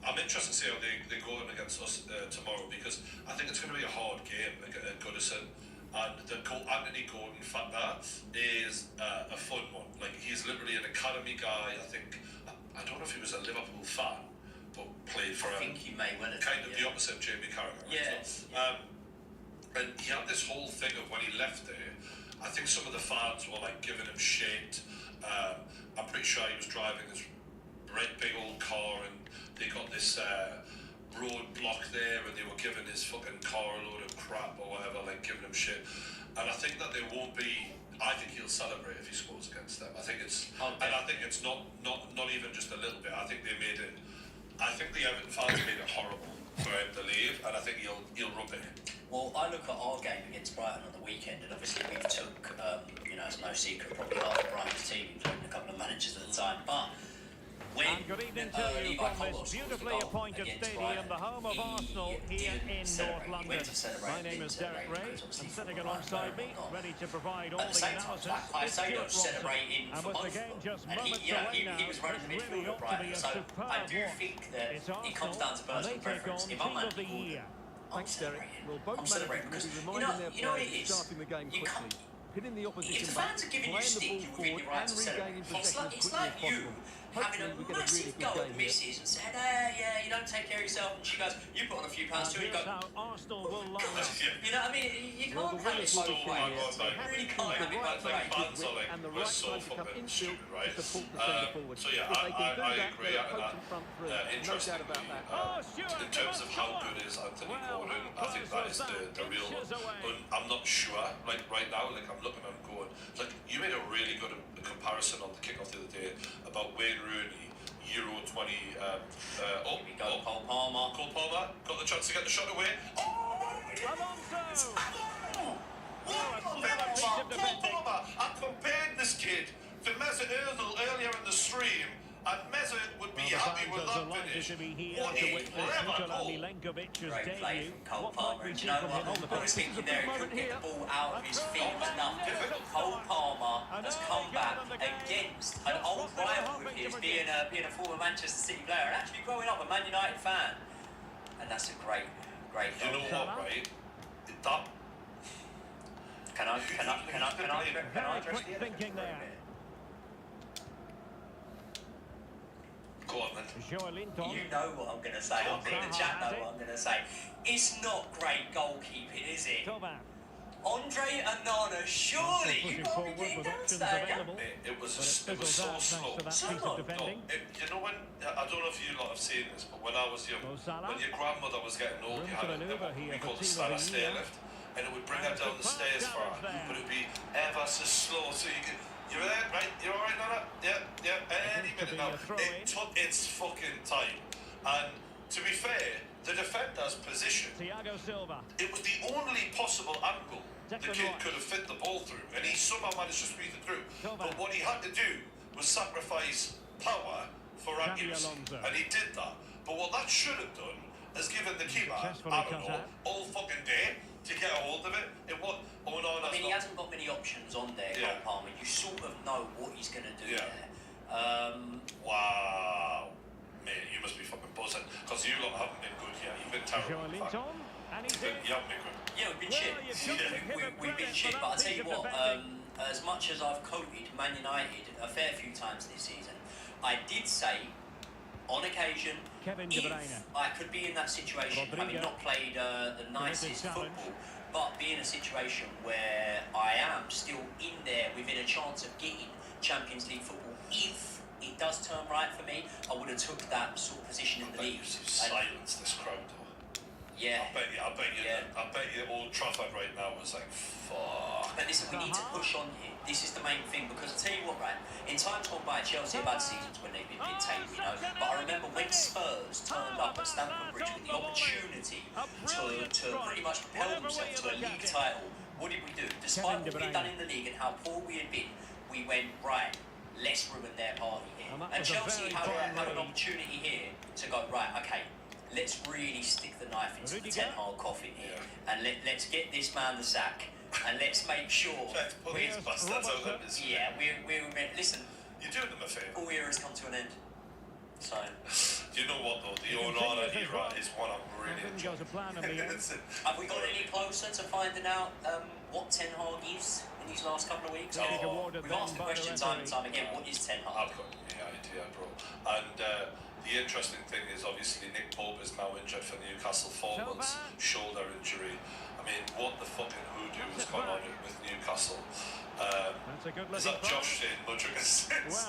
Speaker 1: I'm interested to see how they go in against us tomorrow, because I think it's going to be a hard game at Goodison. And Anthony Gordon factor is a fun one. Like, he's literally an academy guy. I don't know if he was a Liverpool fan, but played for
Speaker 2: I think he may well have
Speaker 1: kind
Speaker 2: been,
Speaker 1: of the opposite of Jamie Carragher.
Speaker 2: Yes.
Speaker 1: And he had this whole thing of when he left there, I think some of the fans were like giving him shit. I'm pretty sure he was driving this big old car, and they got this roadblock there, and they were giving his fucking car a load of crap or whatever, like giving him shit. And I think that there won't be. I think he'll celebrate if he scores against them. I think it's, and I think it's not even just a little bit. I think they made it. I think the Everton fans made it horrible for him to leave, and I think he'll rub it in.
Speaker 2: Well, I look at our game against Brighton on the weekend, and obviously we took, it's no secret, probably half of Brighton's team, including a couple of managers at the time. But when
Speaker 3: And good evening to you from this beautifully appointed stadium, the home of Arsenal here in North London. My name is Derek Ray, and sitting alongside me, ready to provide all the analysis,
Speaker 2: I
Speaker 3: is
Speaker 2: say
Speaker 3: Stuart
Speaker 2: don't celebrate in
Speaker 3: And
Speaker 2: for
Speaker 3: with the
Speaker 2: months,
Speaker 3: game just
Speaker 2: and
Speaker 3: moments
Speaker 2: he
Speaker 3: away now,
Speaker 2: was running the
Speaker 3: this really
Speaker 2: midfield
Speaker 3: ought
Speaker 2: at
Speaker 3: to be
Speaker 2: Brighton,
Speaker 3: a
Speaker 2: so
Speaker 3: superb
Speaker 2: I do
Speaker 3: watch.
Speaker 2: think that
Speaker 3: It's
Speaker 2: it comes down to
Speaker 3: Arsenal, and
Speaker 2: personal
Speaker 3: they take
Speaker 2: preference.
Speaker 3: on
Speaker 2: If I'm
Speaker 3: Team of the
Speaker 2: Andy
Speaker 3: Year.
Speaker 2: I'm
Speaker 4: Thanks, Derek.
Speaker 2: celebrating.
Speaker 4: Well, both
Speaker 2: I'm
Speaker 4: managers
Speaker 2: celebrating
Speaker 4: will
Speaker 2: because
Speaker 4: be reminding their
Speaker 2: you know what it
Speaker 4: players
Speaker 2: is.
Speaker 4: of starting the game
Speaker 2: You
Speaker 4: quickly,
Speaker 2: can't.
Speaker 4: pinning the
Speaker 2: If
Speaker 4: opposition
Speaker 2: the
Speaker 4: back,
Speaker 2: fans are giving you
Speaker 4: playing the
Speaker 2: stick,
Speaker 4: ball
Speaker 2: you're within
Speaker 4: forward
Speaker 2: your right
Speaker 4: and
Speaker 2: to
Speaker 4: regaining
Speaker 2: celebrate.
Speaker 4: possession as
Speaker 2: It's
Speaker 4: quickly
Speaker 2: like
Speaker 4: as
Speaker 2: you
Speaker 4: possible.
Speaker 2: having a
Speaker 4: Hopefully we get a really
Speaker 2: massive
Speaker 4: good
Speaker 2: go at
Speaker 4: game
Speaker 2: the
Speaker 4: here.
Speaker 2: missus and saying, yeah, you don't take care of yourself, and she goes, you put on a few pounds too, and you
Speaker 3: Here's
Speaker 2: go,
Speaker 3: how Arsenal will line up.
Speaker 2: you know what I mean? You
Speaker 4: Well,
Speaker 2: can't
Speaker 4: the
Speaker 2: have it
Speaker 4: way
Speaker 2: both
Speaker 4: it's
Speaker 2: ways.
Speaker 4: like,
Speaker 2: You really can't have it both
Speaker 1: Like,
Speaker 2: ways.
Speaker 1: fans are like,
Speaker 4: and the
Speaker 1: we're
Speaker 4: right
Speaker 1: so
Speaker 4: time to come
Speaker 1: fucking
Speaker 4: infield
Speaker 1: stupid, right?
Speaker 4: to support the centre forward.
Speaker 1: So yeah,
Speaker 4: If they can do
Speaker 1: I
Speaker 4: that,
Speaker 1: agree.
Speaker 4: they'll poach in front through. No doubt
Speaker 1: Interestingly,
Speaker 4: about that.
Speaker 3: Oh, Stuart,
Speaker 1: in terms of how
Speaker 3: come on.
Speaker 1: good is Anthony
Speaker 3: Well,
Speaker 1: Gordon,
Speaker 3: how
Speaker 1: I think
Speaker 3: close
Speaker 1: that is
Speaker 3: was that?
Speaker 1: the real
Speaker 3: Inches away.
Speaker 1: one. I'm not sure, like right now, like I'm looking and going, like you made a really good comparison on the kickoff the other day about Wayne Rooney, Euro 20.
Speaker 2: Here we go, Cole Palmer.
Speaker 1: Cole Palmer got the chance to get the shot away.
Speaker 3: Alonso!
Speaker 1: Cole Palmer. I compared this kid to Mesut Ozil earlier in the stream, and Mesut would be happy with that finish.
Speaker 3: To be here
Speaker 1: What
Speaker 3: to
Speaker 1: a
Speaker 3: witness
Speaker 1: clever
Speaker 3: Nikola
Speaker 1: goal.
Speaker 3: Milenkovic's
Speaker 2: Great play
Speaker 3: debut.
Speaker 2: from Cole
Speaker 3: What
Speaker 2: Palmer.
Speaker 3: might we
Speaker 2: And
Speaker 3: see
Speaker 2: you know
Speaker 3: from
Speaker 2: what?
Speaker 3: him on the
Speaker 2: I was
Speaker 3: pitch?
Speaker 2: thinking there he couldn't get the ball out of his feet enough. Cole Palmer has come back against an old rival of his, being a former Manchester City player and actually growing up a Man United fan. And that's a great
Speaker 1: You know
Speaker 2: goal.
Speaker 1: what, right? That
Speaker 2: Can I address
Speaker 3: Quick
Speaker 2: the
Speaker 3: thinking there.
Speaker 1: go on then.
Speaker 3: Joelinton.
Speaker 2: You know what I'm going to say. I think the chat know what I'm going to say. It's not great goalkeeping, is it?
Speaker 3: Tovan.
Speaker 2: Andre Onana, surely you
Speaker 3: Pushing
Speaker 2: got to
Speaker 3: forward
Speaker 2: be getting
Speaker 3: with
Speaker 2: that
Speaker 3: options
Speaker 2: today.
Speaker 3: available.
Speaker 1: It was
Speaker 3: But
Speaker 1: so
Speaker 3: fizzles out
Speaker 1: slow.
Speaker 3: thanks to that piece of defending.
Speaker 1: You know when I don't know if you lot have seen this, but when I was young,
Speaker 3: Mo Salah.
Speaker 1: when your grandmother was getting old,
Speaker 3: Room
Speaker 1: you
Speaker 3: to
Speaker 1: had
Speaker 3: manoeuvre
Speaker 1: what
Speaker 3: here
Speaker 1: we
Speaker 3: for
Speaker 1: called the
Speaker 3: Team of
Speaker 1: Stella
Speaker 3: the
Speaker 1: stair
Speaker 3: Year.
Speaker 1: lift, and it would bring
Speaker 3: And
Speaker 1: her down the
Speaker 3: superb
Speaker 1: stairs for her,
Speaker 3: challenge there.
Speaker 1: but it would be ever so slow, so you could. You're there, right? You're alright, Nana? Yeah. Any
Speaker 3: It seems to
Speaker 1: minute
Speaker 3: be
Speaker 1: now.
Speaker 3: a throw-in.
Speaker 1: It took its fucking time, and to be fair, the defender's position.
Speaker 3: Thiago Silva.
Speaker 1: It was the only possible angle the
Speaker 3: Declan
Speaker 1: kid
Speaker 3: Rice.
Speaker 1: could have fit the ball through, and he somehow managed to squeeze it through.
Speaker 3: Tovan.
Speaker 1: But what he had to do was sacrifice power for
Speaker 3: Xabi
Speaker 1: accuracy,
Speaker 3: Alonso.
Speaker 1: and he did that. But what that should have done is given the keeper,
Speaker 3: Successfully
Speaker 1: I don't
Speaker 3: cut
Speaker 1: know,
Speaker 3: out.
Speaker 1: all fucking day to get a hold of it. It was, oh no,
Speaker 2: I
Speaker 1: that's
Speaker 2: mean, he
Speaker 1: not.
Speaker 2: hasn't got many options on there,
Speaker 1: Yeah.
Speaker 2: Cole Palmer. You sort of know what he's going to do
Speaker 1: Yeah.
Speaker 2: there.
Speaker 1: Wow, mate, you must be fucking buzzing because you lot haven't been good here. You've been terrible. in fact.
Speaker 3: Joelinton. And he's in.
Speaker 1: You haven't been good.
Speaker 2: Yeah, we've been
Speaker 3: Well,
Speaker 2: shit.
Speaker 3: you've got to give him
Speaker 2: We've been
Speaker 3: credit
Speaker 2: shit.
Speaker 3: for
Speaker 2: But I'll
Speaker 3: that
Speaker 2: tell you
Speaker 3: piece of
Speaker 2: what,
Speaker 3: defending.
Speaker 2: as much as I've quoted Man United a fair few times this season, I did say, on occasion,
Speaker 3: Kevin De
Speaker 2: if
Speaker 3: Bruyne.
Speaker 2: I could be in that situation, having
Speaker 3: Rodrigo.
Speaker 2: not played the nicest
Speaker 3: challenge.
Speaker 2: football, but be in a situation where I am still in there within a chance of getting Champions League football, if it does turn right for me, I would have took that sort of position in the
Speaker 1: I bet
Speaker 2: league.
Speaker 1: you
Speaker 2: And-
Speaker 1: silence this crowd though.
Speaker 2: yeah.
Speaker 1: I bet you Old Trafford right now was like, fuck.
Speaker 2: But listen, we need to push on here. This is the main thing, because I tell you what, right, in times gone by, Chelsea have had seasons when they've been mid-table, you know, but I remember when Spurs turned up at Stamford Bridge with the opportunity to pretty much propel themselves to a league title what did we do? Despite what we'd done in the league and how poor we had been, we went, right, let's ruin their party here. And Chelsea have an opportunity here to go, right, okay, let's really stick the knife into the Ten Hag coffin here, and let's get this man the sack, and let's make sure we're listen.
Speaker 1: You're doing them a favour.
Speaker 2: All eras come to an end. So
Speaker 1: you know what though, the Onana era is one I'm really enjoying.
Speaker 2: Have we got any closer to finding out what Ten Hag is in these last couple of weeks? We've asked the question time and time again, what is Ten Hag?
Speaker 1: I've got no idea, bro. And the interesting thing is obviously Nick Pope is now injured for Newcastle, 4 months shoulder injury. I mean, what the fucking hoodoo is going on with Newcastle? Is that Josh saying Mudryk assists?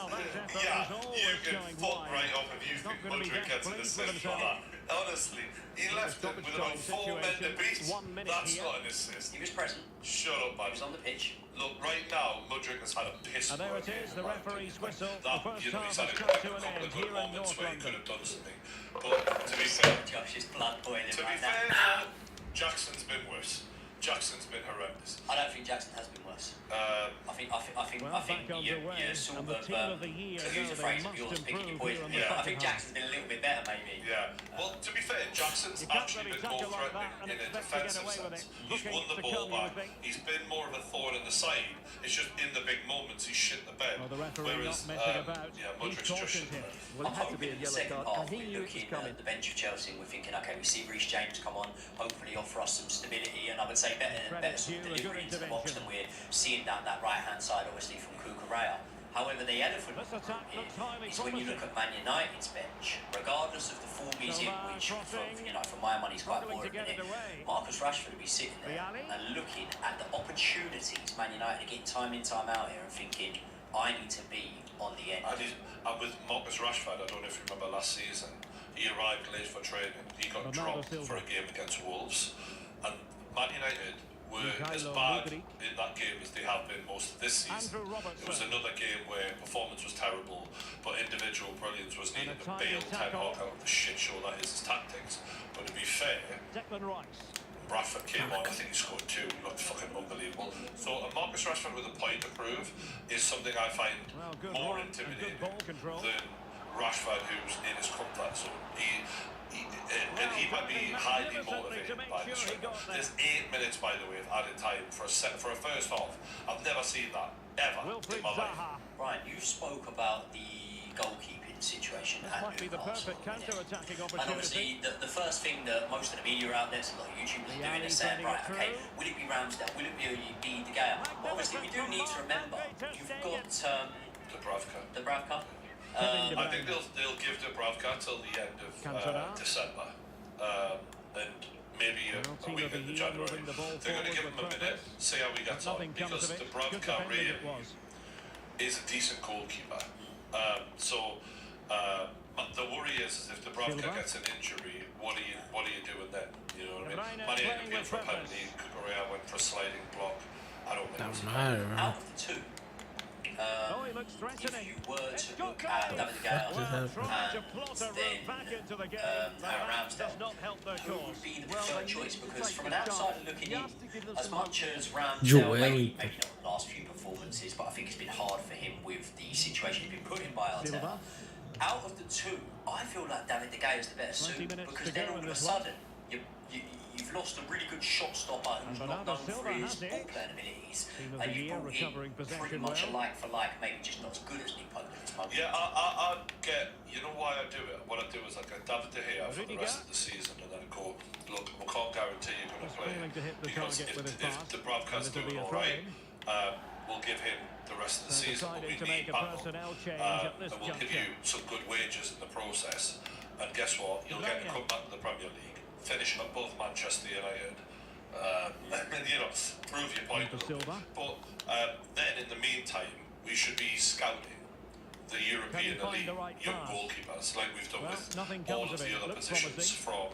Speaker 1: Yeah, you can fuck right up if you think Mudryk gets an assist for that. Honestly, he left it with about 4 men to beat. That's not an assist.
Speaker 2: He was present.
Speaker 1: Shut up, man.
Speaker 2: He was on the pitch.
Speaker 1: Look, right now, Mudryk has had a piss.
Speaker 3: And there it is, the referee's whistle.
Speaker 1: That,
Speaker 3: He's
Speaker 1: he's had a
Speaker 3: come
Speaker 1: couple
Speaker 3: to an
Speaker 1: of
Speaker 3: end
Speaker 1: good
Speaker 3: here in
Speaker 1: moments
Speaker 3: North
Speaker 1: where he
Speaker 3: London.
Speaker 1: could have done something. But to be fair,
Speaker 2: Josh's blood boiling
Speaker 1: to be
Speaker 2: right
Speaker 1: fair,
Speaker 2: now.
Speaker 1: Jackson's been worse. Jackson's been horrendous.
Speaker 2: I don't think Jackson has been worse. I think you're sort of, to use a phrase of yours, picking your poison. I think Jackson's been a little bit better, maybe.
Speaker 1: Yeah. Well, to be fair, Jackson's actually been more threatening in a defensive sense. He's won the ball back. He's been more of a thorn in the side. It's just in the big moments he's shit the bed. Whereas, Mudryk's just shit the bed.
Speaker 2: I'm hoping in the second half we're looking at the bench of Chelsea and we're thinking, okay, we see Reece James come on, hopefully offer us some stability, and I would say better sort of delivery into the box than we're seeing down that right-hand side, obviously, from Kukurea. However, the elephant in the room here is when you look at Man United's bench, regardless of the form he's in, which, for my money, is quite poor at the minute, Marcus Rashford will be sitting there and looking at the opportunities Man United are getting time in, time out here and thinking, I need to be on the end.
Speaker 1: And with Marcus Rashford, I don't know if you remember last season, he arrived late for training. He got dropped for a game against Wolves. And Man United were as bad in that game as they have been most of this season. It was another game where performance was terrible, but individual brilliance was needed to bail Ten Hag out of the shit show that is his tactics. But to be fair, Rashford came on, I think he scored 2, he looked fucking unbelievable. So a Marcus Rashford with a point to prove is something I find more intimidating than Rashford who's in his comfort zone. He might be highly motivated by this. There's 8 minutes, by the way, of added time for a first half. I've never seen that ever in my life.
Speaker 2: Brian, you spoke about the goalkeeping situation at Newcastle. And obviously, the first thing that most of the media outlets, a lot of YouTubers are doing is saying, right, okay, will it be Ramsdale? Will it be De Gea? But obviously, we do need to remember, you've got Dubravka.
Speaker 1: I think they'll give Dubravka till the end of December, and maybe a week into January. They're going to give him a minute, see how he gets on, because Dubravka really is a decent goalkeeper. The worry is if Dubravka gets an injury, what are you doing then? You know what I mean? Mane appealed for a penalty, Kukurea went for a sliding block. I don't think
Speaker 2: out of the two. If you were to look at David De Gea and then Ramsdale, who would be the preferred choice? Because from an outsider looking in, as much as Ramsdale, maybe not the last few performances, but I think it's been hard for him with the situation he's been put in by Arteta. Out of the two, I feel like David De Gea is the better suit, because then all of a sudden, you've lost a really good shot stopper who's not known for his ball playing abilities, and you've brought in pretty much a like for like, maybe just not as good as Nick Pope at this moment.
Speaker 1: Yeah, I get, you know why I do it? What I do is I get David De Gea for the rest of the season and then go, look, we can't guarantee you're going to play, because if Dubravka's doing alright, we'll give him the rest of the season, but we need Bambo, and we'll give you some good wages in the process, and guess what, you'll get to come back to the Premier League, finishing up both Manchester United, prove your point. But then in the meantime, we should be scouting the European elite young goalkeepers, like we've done with all of the other positions, from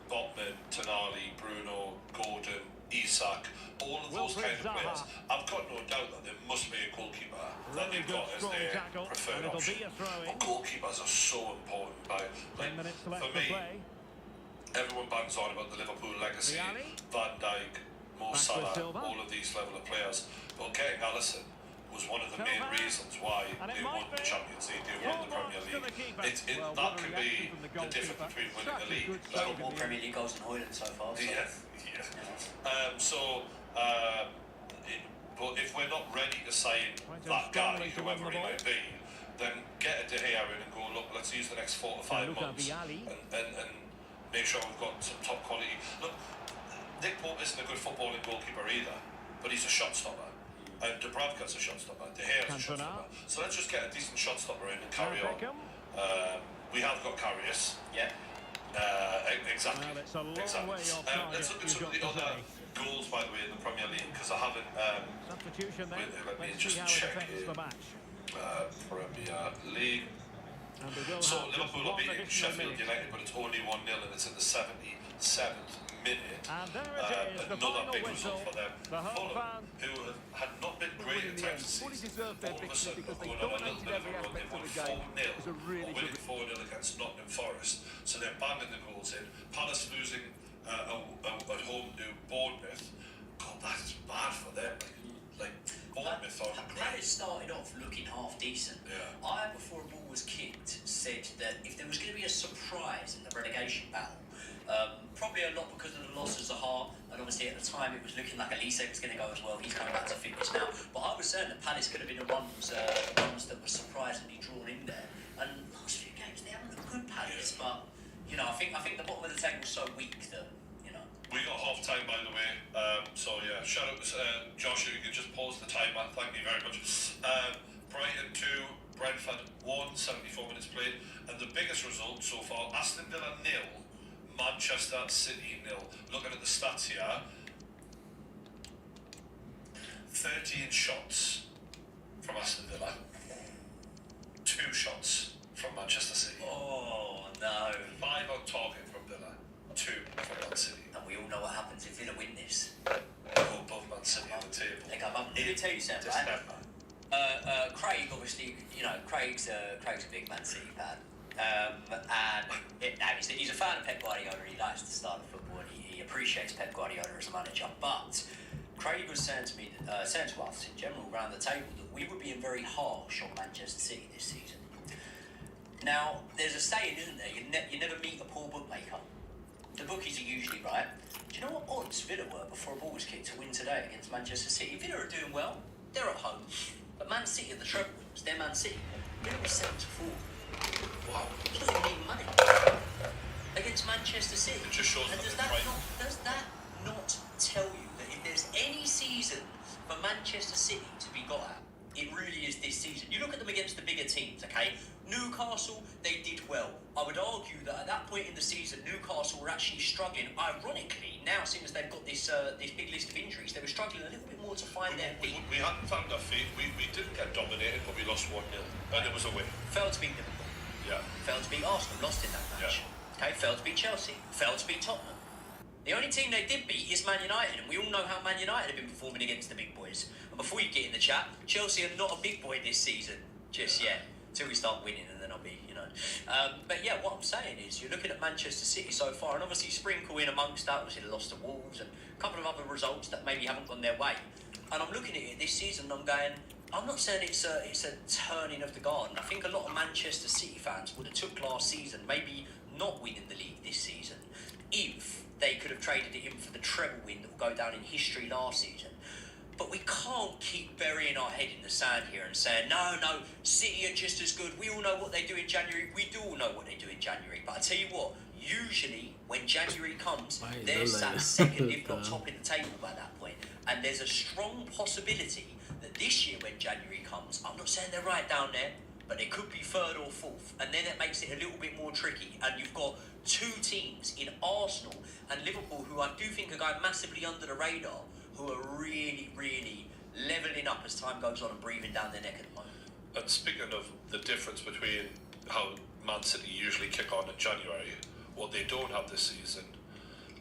Speaker 1: Botman, Tonali, Bruno, Gordon, Isak, all of those kind of players. I've got no doubt that there must be a goalkeeper that they've got as their preferred option. But goalkeepers are so important. For me, everyone bangs on about the Liverpool legacy, Van Dijk, Mo Salah, all of these level of players. But getting Alisson was one of the main reasons why they won the Champions League, they won the Premier League. That could be the difference between winning a league.
Speaker 2: He's got more Premier League goals than Højlund so far. So.
Speaker 1: Yeah. But if we're not ready to sign that guy, whoever he might be, then get a De Gea in and go, look, let's use the next 4 to 5 months and make sure we've got some top quality. Look, Nick Pope isn't a good footballing goalkeeper either, but he's a shot stopper. And Dubravka's a shot stopper, De Gea's a shot stopper. So let's just get a decent shot stopper in and carry on. We have got Karius.
Speaker 2: Yeah.
Speaker 1: Exactly. Let's look at some of the other goals, by the way, in the Premier League, because I haven't. Let me just check here. Premier League. So Liverpool are beating Sheffield United, but it's only 1-0, and it's in the 77th minute. Another big result for them. Fulham, who had not been great at times this season, all of a sudden are going on a little bit of a run. They've won 4-0, winning 4-0 against Nottingham Forest. So they're banging the goals in. Palace losing at home to Bournemouth. God, that's bad for them. Like Bournemouth are great.
Speaker 2: Palace started off looking half decent.
Speaker 1: Yeah.
Speaker 2: I, before a ball was kicked, said that if there was going to be a surprise in the relegation battle, probably a lot because of the loss of Zaha, and obviously at the time it was looking like Elise was going to go as well. He's coming back to fitness now, but I was certain that Palace could have been the ones that were surprisingly drawn in there. And last few games they haven't looked good, Palace, but you know I think the bottom of the table was so weak that you know.
Speaker 1: We got half time, by the way. So yeah, shout out to Josh. If you could just pause the timer, thank you very much. Brighton 2, Brentford 1, 74 minutes played, and the biggest result so far: Aston Villa 0. Manchester City 0. Looking at the stats here, 13 shots from Aston Villa, 2 shots from Manchester City.
Speaker 2: Oh no!
Speaker 1: 5 on target from Villa, 2 from Man City.
Speaker 2: And we all know what happens if Villa win this.
Speaker 1: Go above Man City on the table.
Speaker 2: They go above. Let me tell you something, right? Craig, obviously, you know, Craig's a big Man City fan. He's a fan of Pep Guardiola. He likes the style of football. And he appreciates Pep Guardiola as a manager. But Craig was saying to me, saying to us in general around the table that we were being very harsh on Manchester City this season. Now, there's a saying, isn't there? You never meet a poor bookmaker. The bookies are usually right. Do you know what odds Villa were before a ball was kicked to win today against Manchester City? Villa are doing well. They're at home. But Man City are the treble winners. They're Man City. Villa were 7-4. Wow. He doesn't even need money against Manchester City.
Speaker 1: It just shows
Speaker 2: and does that not tell you that if there's any season for Manchester City to be got at, it really is this season. You look at them against the bigger teams, okay? Newcastle, they did well. I would argue that at that point in the season, Newcastle were actually struggling. Ironically, now seeing as they've got this big list of injuries, they were struggling a little bit more to find their feet.
Speaker 1: We hadn't found our feet. We didn't get dominated, but we lost 1-0, and it was a win.
Speaker 2: Failed to beat Liverpool.
Speaker 1: Yeah.
Speaker 2: Failed to beat Arsenal, lost in that match. Yeah. Okay, failed to beat Chelsea, failed to beat Tottenham. The only team they did beat is Man United, and we all know how Man United have been performing against the big boys. And before you get in the chat, Chelsea are not a big boy this season, just yet. Till we start winning, and then I'll be, you know. But yeah, what I'm saying is, you're looking at Manchester City so far, and obviously sprinkle in amongst that, obviously the loss to Wolves, and a couple of other results that maybe haven't gone their way. And I'm looking at it this season, and I'm going, I'm not saying it's a turning of the garden. I think a lot of Manchester City fans would have took last season, maybe not winning the league this season, if they could have traded it in for the treble win that will go down in history last season. But we can't keep burying our head in the sand here and saying, no, City are just as good. We all know what they do in January. We do all know what they do in January. But I tell you what, usually when January comes, they're sat second, if not top in the table by that point. And there's a strong possibility that this year when January comes, I'm not saying they're right down there, but they could be third or fourth. And then it makes it a little bit more tricky. And you've got 2 teams in Arsenal and Liverpool who I do think are going massively under the radar, who are really, really levelling up as time goes on and breathing down their neck at the moment.
Speaker 1: And speaking of the difference between how Man City usually kick on in January, what they don't have this season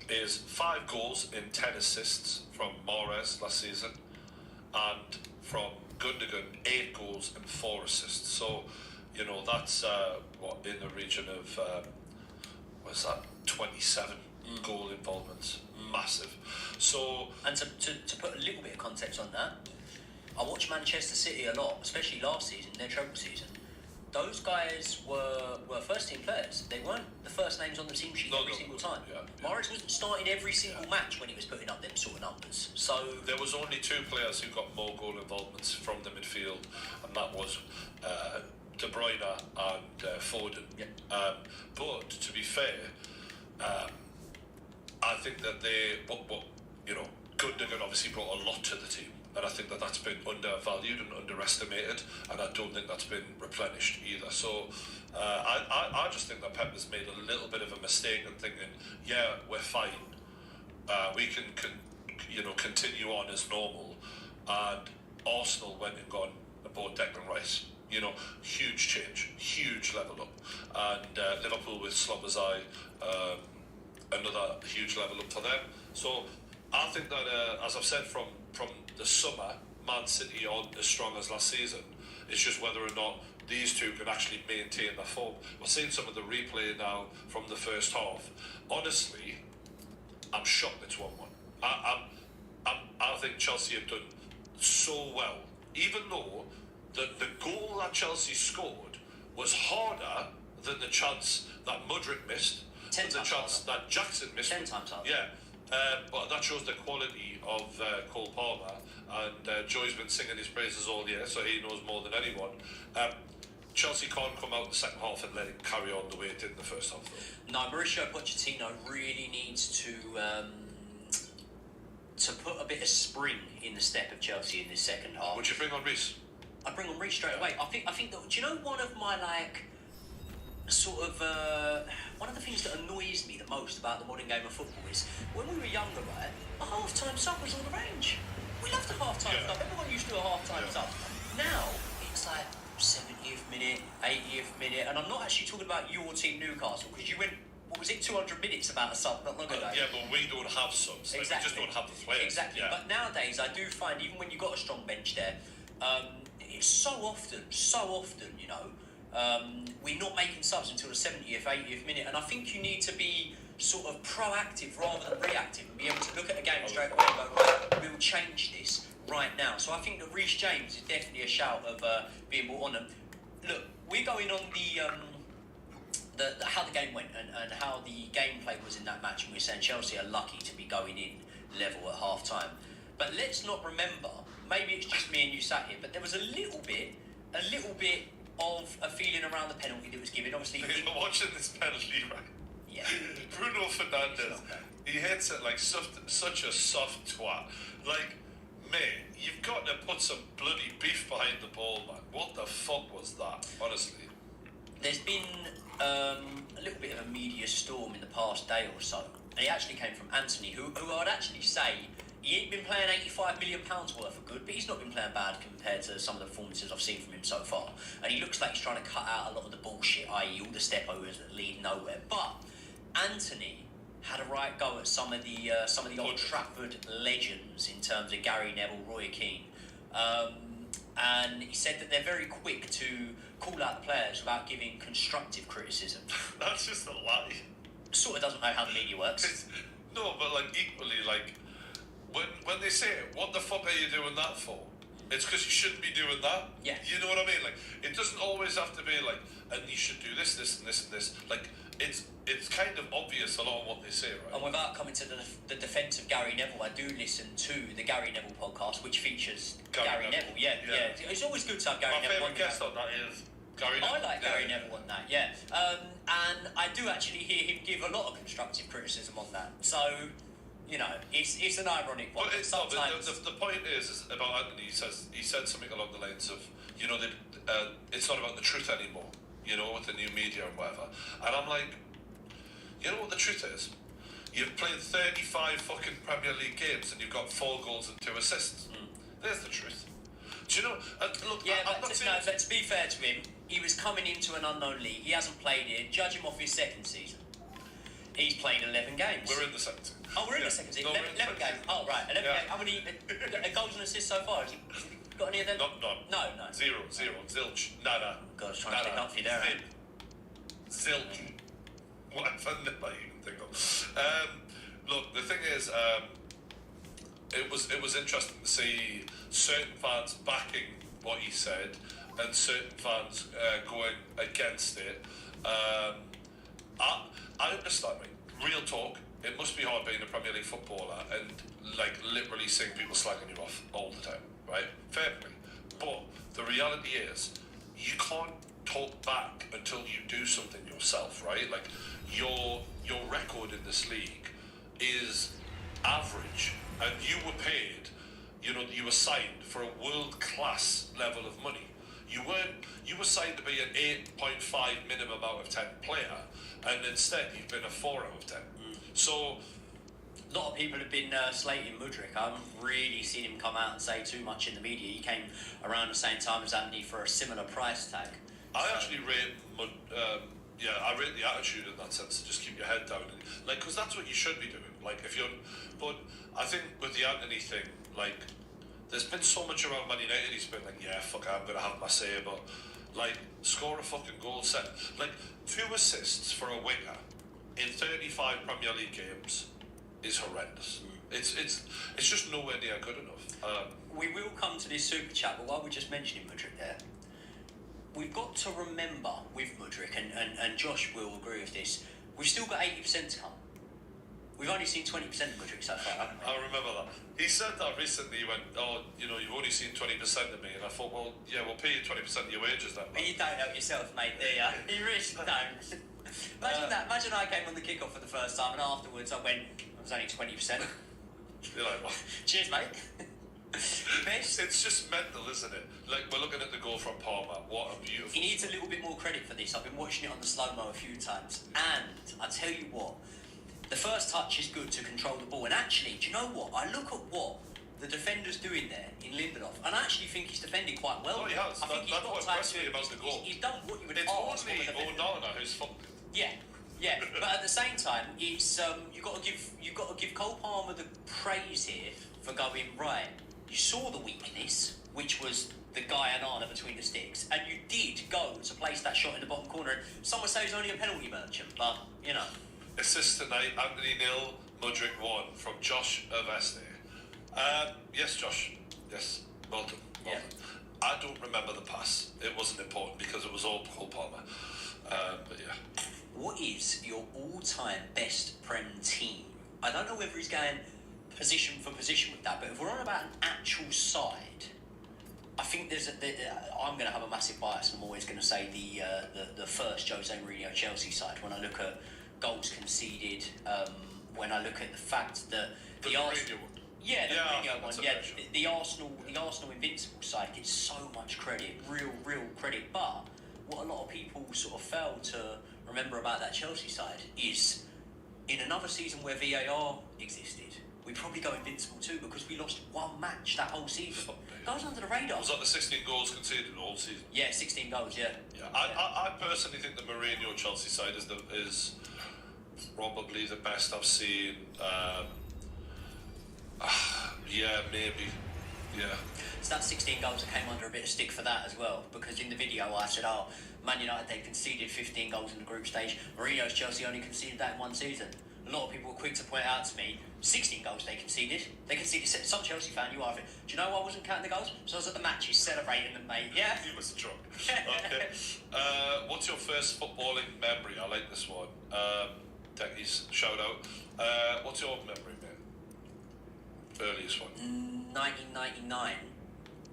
Speaker 1: is 5 goals and 10 assists from Mahrez last season, and from Gundogan 8 goals and 4 assists. So, you know, that's in the region of what's that, 27 goal involvements. Massive. So,
Speaker 2: and to put a little bit of context on that, I watched Manchester City a lot, especially last season, their treble season. Those guys were first team players. They weren't the first names on the team sheet every single time.
Speaker 1: Yeah.
Speaker 2: Morris wasn't starting every single match when he was putting up them sort of numbers. So
Speaker 1: there was only 2 players who got more goal involvements from the midfield, and that was De Bruyne and Foden.
Speaker 2: Yeah.
Speaker 1: But to be fair, I think that Gundogan obviously brought a lot to the team. And I think that that's been undervalued and underestimated, and I don't think that's been replenished either. So I just think that Pep has made a little bit of a mistake in thinking, yeah, we're fine, we can continue on as normal. And Arsenal went and gone aboard Declan Rice. Huge change, huge level up, and Liverpool with Slobozai, another huge level up for them. So I think that, as I've said from the summer, Man City aren't as strong as last season. It's just whether or not these two can actually maintain their form. We're seeing some of the replay now from the first half. Honestly, I'm shocked it's 1-1. I think Chelsea have done so well, even though the goal that Chelsea scored was harder than the chance that Mudryk missed,
Speaker 2: 10
Speaker 1: than the
Speaker 2: times
Speaker 1: chance
Speaker 2: harder.
Speaker 1: that Jackson missed.
Speaker 2: 10 times harder.
Speaker 1: Yeah. But that shows the quality of Cole Palmer, and Joey's been singing his praises all year, so he knows more than anyone. Chelsea can't come out in the second half and let it carry on the way it did in the first half, though.
Speaker 2: No, Mauricio Pochettino really needs to put a bit of spring in the step of Chelsea in this second half.
Speaker 1: Would you bring on Reece?
Speaker 2: I'd bring on Reece straight away. I think that, do you know one of my one of the things that annoys me the most about the modern game of football is when we were younger, right, a half-time sub was all the range. We loved a half-time sub. Everyone used to do a half-time sub. Now, it's like 70th minute, 80th minute, and I'm not actually talking about your team Newcastle, because you went, what was it, 200 minutes about a sub not long ago?
Speaker 1: Yeah, but we don't have subs.
Speaker 2: Exactly.
Speaker 1: We just don't have the players.
Speaker 2: Exactly.
Speaker 1: Yeah.
Speaker 2: But nowadays, I do find, even when you've got a strong bench there, it's so often, we're not making subs until the 70th, 80th minute, and I think you need to be sort of proactive rather than reactive and be able to look at a game straight away and go, right, we'll change this right now. So I think that Reece James is definitely a shout of being brought on. And look, we're going on the how the game went and how the gameplay was in that match, and we're saying Chelsea are lucky to be going in level at half time. But let's not remember, maybe it's just me and you sat here, but there was a little bit of a feeling around the penalty that was given. Obviously,
Speaker 1: you're watching this penalty, right?
Speaker 2: Yeah.
Speaker 1: Bruno Fernandes, he hits it like such a soft twat. Like, mate, you've got to put some bloody beef behind the ball, man. What the fuck was that, honestly?
Speaker 2: There's been a little bit of a media storm in the past day or so, and it actually came from Anthony, who I'd actually say he ain't been playing £85 million worth of good, but he's not been playing bad compared to some of the performances I've seen from him so far. And he looks like he's trying to cut out a lot of the bullshit, i.e. all the step-overs that lead nowhere. But Anthony had a right go at some of the Old Trafford legends in terms of Gary Neville, Roy Keane. And he said that they're very quick to call out the players without giving constructive criticism.
Speaker 1: That's just a lie.
Speaker 2: Sort of doesn't know how the media works.
Speaker 1: No, but equally, when they say, what the fuck are you doing that for? It's because you shouldn't be doing that.
Speaker 2: Yeah.
Speaker 1: You know what I mean? It doesn't always have to be and you should do this, this, and this, and this. It's kind of obvious a lot of what they say, right?
Speaker 2: And without coming to the defence of Gary Neville, I do listen to the Gary Neville podcast, which features Gary Neville. Yeah. It's always good to have Gary Neville.
Speaker 1: My favourite guest on that is Gary Neville.
Speaker 2: I like Gary Neville on that, yeah. And I do actually hear him give a lot of constructive criticism on that. So, it's an ironic one.
Speaker 1: But
Speaker 2: sometimes
Speaker 1: the point is about Anthony. He said something along the lines of, it's not about the truth anymore. With the new media and whatever. And I'm like, you know what the truth is? You've played 35 fucking Premier League games and you've got 4 goals and 2 assists. There's the truth. Do you know? Look,
Speaker 2: yeah,
Speaker 1: I'm not saying.
Speaker 2: But to be fair to him, he was coming into an unknown league. He hasn't played it. Judge him off his second season. He's played 11 games.
Speaker 1: We're in the second season.
Speaker 2: Oh, we're in the second season.
Speaker 1: No,
Speaker 2: 11 games. Oh, right. 11 games. How many goals and assists so far? Has he got any of them?
Speaker 1: None.
Speaker 2: No.
Speaker 1: Zero. Zilch. Nada.
Speaker 2: God, I was trying to pick up for you there.
Speaker 1: Zilch. whatever name I even think of. Look, the thing is, it was interesting to see certain fans backing what he said and certain fans going against it. I understand, right? Real talk. It must be hard being a Premier League footballer and like literally seeing people slagging you off all the time, right? Fair play. But the reality is, you can't talk back until you do something yourself, right? Like your record in this league is average, and you were paid. You know, you were signed for a world-class level of money. You were signed to be an 8.5 minimum out of 10 player, and instead you've been a 4 out of 10. So,
Speaker 2: a lot of people have been slating Mudryk. I haven't really seen him come out and say too much in the media. He came around the same time as Anthony for a similar price tag.
Speaker 1: I actually rate I rate the attitude in that sense. To just keep your head down, like, because that's what you should be doing. Like, if you're, but I think with the Anthony thing, like, there's been so much around Man United. He's been like, yeah, fuck, I'm gonna have my say, but like, score a fucking goal, set like 2 assists for a winger in 35 Premier League games is horrendous. It's just nowhere near good enough.
Speaker 2: We will come to this super chat, but while we're just mentioning Mudryk there, we've got to remember with Mudryk, and Josh will agree with this, we've still got 80% to come. We've only seen 20% of Mudryk so far, haven't we?
Speaker 1: I remember that. He said that recently. He went, oh, you know, you've only seen 20% of me. And I thought, well, yeah, we'll pay you 20% of your wages then.
Speaker 2: But you don't help yourself, mate, do you? You really don't. Imagine that. Imagine I came on the kickoff for the first time, and afterwards I went, I was only 20%.
Speaker 1: You're like, what?
Speaker 2: Cheers, mate. Best.
Speaker 1: It's just mental, isn't it? Like, we're looking at the goal from Palmer. What a beautiful...
Speaker 2: He needs a little bit more credit for this. I've been watching it on the slow-mo a few times. And I tell you what, the first touch is good to control the ball. And actually, do you know what? I look at what the defender's doing there in Lindelof, and I actually think he's defended quite well.
Speaker 1: Oh, he has.
Speaker 2: I think
Speaker 1: That's what impressed me about the goal.
Speaker 2: He's done what you would
Speaker 1: It's
Speaker 2: ask
Speaker 1: only
Speaker 2: from a defender.
Speaker 1: Onana who's fucked it.
Speaker 2: Yeah, but at the same time, it's you got to give Cole Palmer the praise here for going right. You saw the weakness, which was the guy and Anna between the sticks, and you did go to place that shot in the bottom corner. And some would say he's only a penalty merchant, but you know.
Speaker 1: Assist tonight, Anthony 0, Mudryk 1 from Josh Aveste. Yes, Josh. Yes, well done. Well done. I don't remember the pass. It wasn't important because it was all Cole Palmer. But yeah.
Speaker 2: What is your all-time best Prem team? I don't know whether he's going position for position with that, but if we're on about an actual side, I think I'm going to have a massive bias, and I'm always going to say the first Jose Mourinho Chelsea side. When I look at goals conceded, when I look at the fact that the Arsenal, Mourinho one, the Arsenal invincible side gets so much credit, real credit. But what a lot of people sort of fail to remember about that Chelsea side is, in another season where VAR existed, we probably go invincible too, because we lost one match that whole season. Goes under the radar.
Speaker 1: Was that the 16 goals conceded all season?
Speaker 2: Yeah, 16 goals. Yeah.
Speaker 1: I personally think the Mourinho Chelsea side is probably the best I've seen. Yeah, maybe. Yeah.
Speaker 2: So that 16 goals, I came under a bit of stick for that as well, because in the video I said, oh, Man United, they conceded 15 goals in the group stage. Mourinho's Chelsea only conceded that in one season. A lot of people were quick to point out to me, 16 goals they conceded. They conceded, some Chelsea fan, you are, do you know why I wasn't counting the goals? So I was at the matches celebrating them, mate, yeah?
Speaker 1: You was drunk. Okay. What's your first footballing memory? I like this one. Decky's shout out. What's your memory, mate? Earliest one?
Speaker 2: 1999.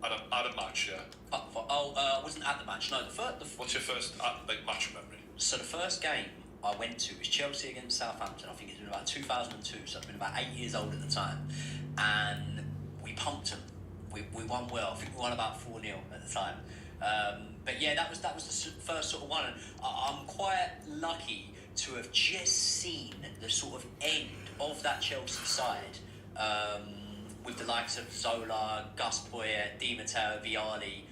Speaker 1: At a match, yeah.
Speaker 2: I wasn't at the match, no.
Speaker 1: What's your first match memory?
Speaker 2: So the first game I went to was Chelsea against Southampton. I think it's been about 2002, so I've been about 8 years old at the time. And we pumped them. We won well. I think we won about 4-0 at the time. But yeah, that was the first sort of one. And I'm quite lucky to have just seen the sort of end of that Chelsea side. With the likes of Zola, Gus Poyet, Di Matteo, Vialli,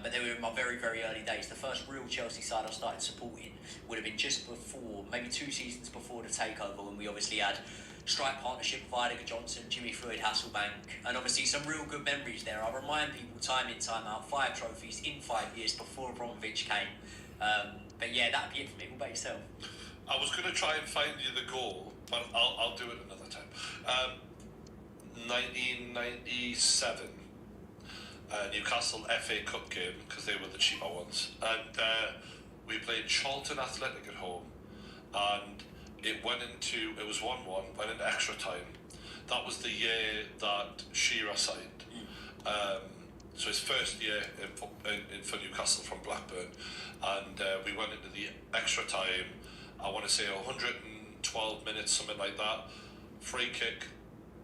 Speaker 2: but they were in my very, very early days. The first real Chelsea side I started supporting would have been just before, maybe 2 seasons before the takeover, when we obviously had strike partnership with Idager Johnson, Jimmy Floyd, Hasselbank, and obviously some real good memories there. I remind people time in, time out, 5 trophies in 5 years before Abramovich came. But yeah, that'd be it for me. What about yourself?
Speaker 1: I was going to try and find you the goal, but I'll do it another time. 1997, Newcastle FA Cup game, because they were the cheaper ones, and we played Charlton Athletic at home, and it was 1-1, went into extra time. That was the year that Shearer signed. So his first year for Newcastle from Blackburn, and we went into the extra time. I want to say 112 minutes, something like that. Free kick,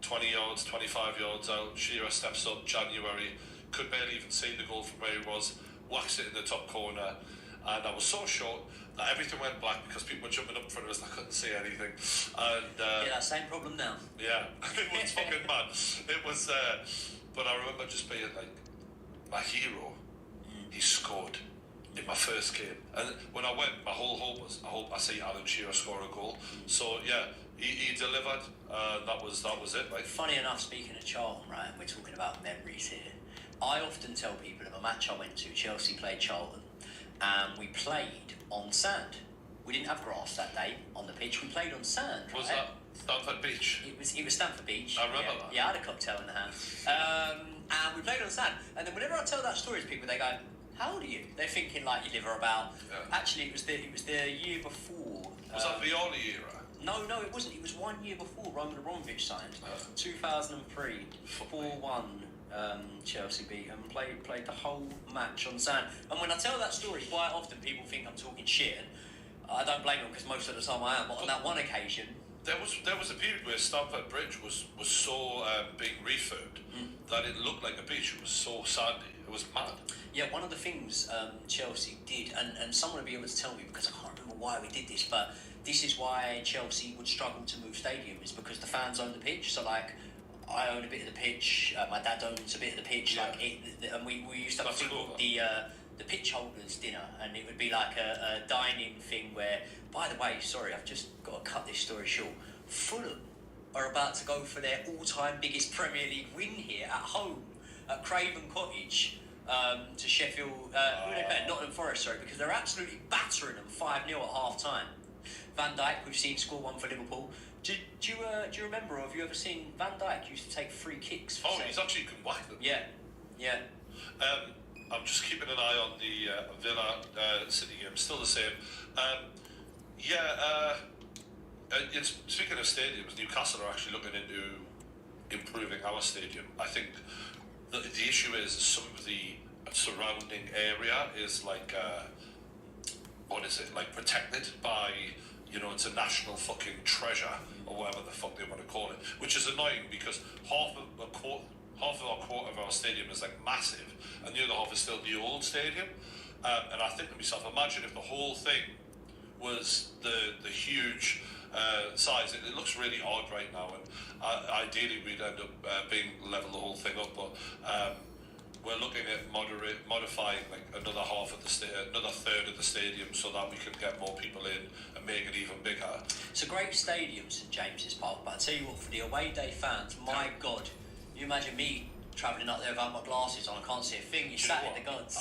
Speaker 1: 20 yards, 25 yards out. Shearer steps up, January, could barely even see the goal from where he was, whacks it in the top corner, and I was so short that everything went black because people were jumping up in front of us and I couldn't see anything. And
Speaker 2: that same problem now.
Speaker 1: Yeah, it was fucking mad. It was, but I remember just being like, my hero, he scored in my first game, and when I went, my whole hope was, I hope I see Alan Shearer score a goal. So yeah, he delivered, and that was it. Like,
Speaker 2: funny enough, speaking of Charlton, right, we're talking about memories here. I often tell people of a match I went to, Chelsea played Charlton, and we played on sand. We didn't have grass that day on the pitch. We played on sand.
Speaker 1: Was
Speaker 2: right?
Speaker 1: that Stamford Beach?
Speaker 2: It was Stamford Beach.
Speaker 1: I remember that.
Speaker 2: Yeah, I had a cocktail in the hand. And we played on sand. And then whenever I tell that story to people, they go, "How old are you?" They're thinking like you live about.
Speaker 1: Yeah.
Speaker 2: Actually, it was the year before.
Speaker 1: Was that Violi era?
Speaker 2: No, it wasn't. It was 1 year before Roman Abramovich signed. 2003, 4-1. Chelsea beat them. Played the whole match on sand. And when I tell that story, quite often people think I'm talking shit. And I don't blame them because most of the time I am. But on that one occasion,
Speaker 1: there was a period where Stamford Bridge was so being refurbed that it looked like a beach. It was so sandy. It was mad.
Speaker 2: Yeah, one of the things Chelsea did, and someone will be able to tell me because I can't remember why we did this, but this is why Chelsea would struggle to move stadium, is because the fans own the pitch. So like, I own a bit of the pitch, my dad owns a bit of the pitch,
Speaker 1: Yeah.
Speaker 2: and we used to have a thing called the pitch holders dinner, and it would be like a dining thing where, by the way, sorry, I've just got to cut this story short. Fulham are about to go for their all-time biggest Premier League win here at home at Craven Cottage to Sheffield. Who are they playing? Nottingham Forest, sorry, because they're absolutely battering them 5-0 at half-time. Van Dijk, we've seen score one for Liverpool. Do you remember, or have you ever seen Van Dijk used to take free kicks? For
Speaker 1: he's actually can whack them.
Speaker 2: Yeah.
Speaker 1: I'm just keeping an eye on the Villa City game. Still the same. Speaking of stadiums, Newcastle are actually looking into improving our stadium. I think the issue is some of the surrounding area is like protected by, it's a national fucking treasure or whatever the fuck they want to call it, which is annoying because half of our quarter of our stadium is like massive, and the other half is still the old stadium. And I think to myself, imagine if the whole thing was the huge size. It looks really odd right now, and ideally we'd end up being level the whole thing up, but we're looking at modifying like another third of the stadium so that we can get more people in and make it even bigger.
Speaker 2: It's a great stadium, St James's Park, but I tell you what, for the away day fans, my God, you imagine me travelling up there without my glasses on, I can't see a thing. You sat in the gods.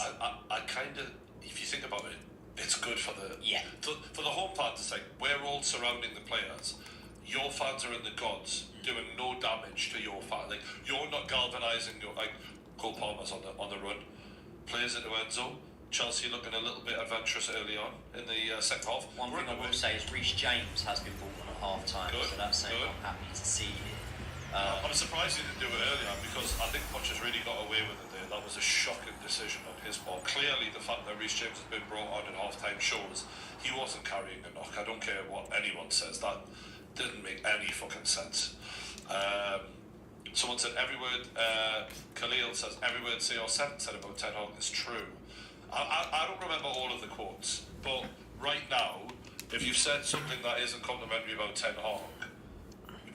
Speaker 1: I kind of, if you think about it, it's good for the for the home fans. It's like we're all surrounding the players. Your fans are in the gods, doing no damage to your fans. Like, you're not galvanising your, like, Cole Palmer's on the run, plays into Enzo. Chelsea looking a little bit adventurous early on in the second half.
Speaker 2: One thing I will say is Reece James has been brought on at half time, so that's something I'm happy to see here.
Speaker 1: I'm surprised he didn't do it earlier because I think Poch has really got away with it there. That was a shocking decision on his part. Clearly, the fact that Reece James has been brought on at half time shows he wasn't carrying a knock. I don't care what anyone says. That didn't make any fucking sense. Someone said every word. Khalil says every word CR7 said about Ten Hag is true. I don't remember all of the quotes, but right now, if you've said something that isn't complimentary about Ten Hag,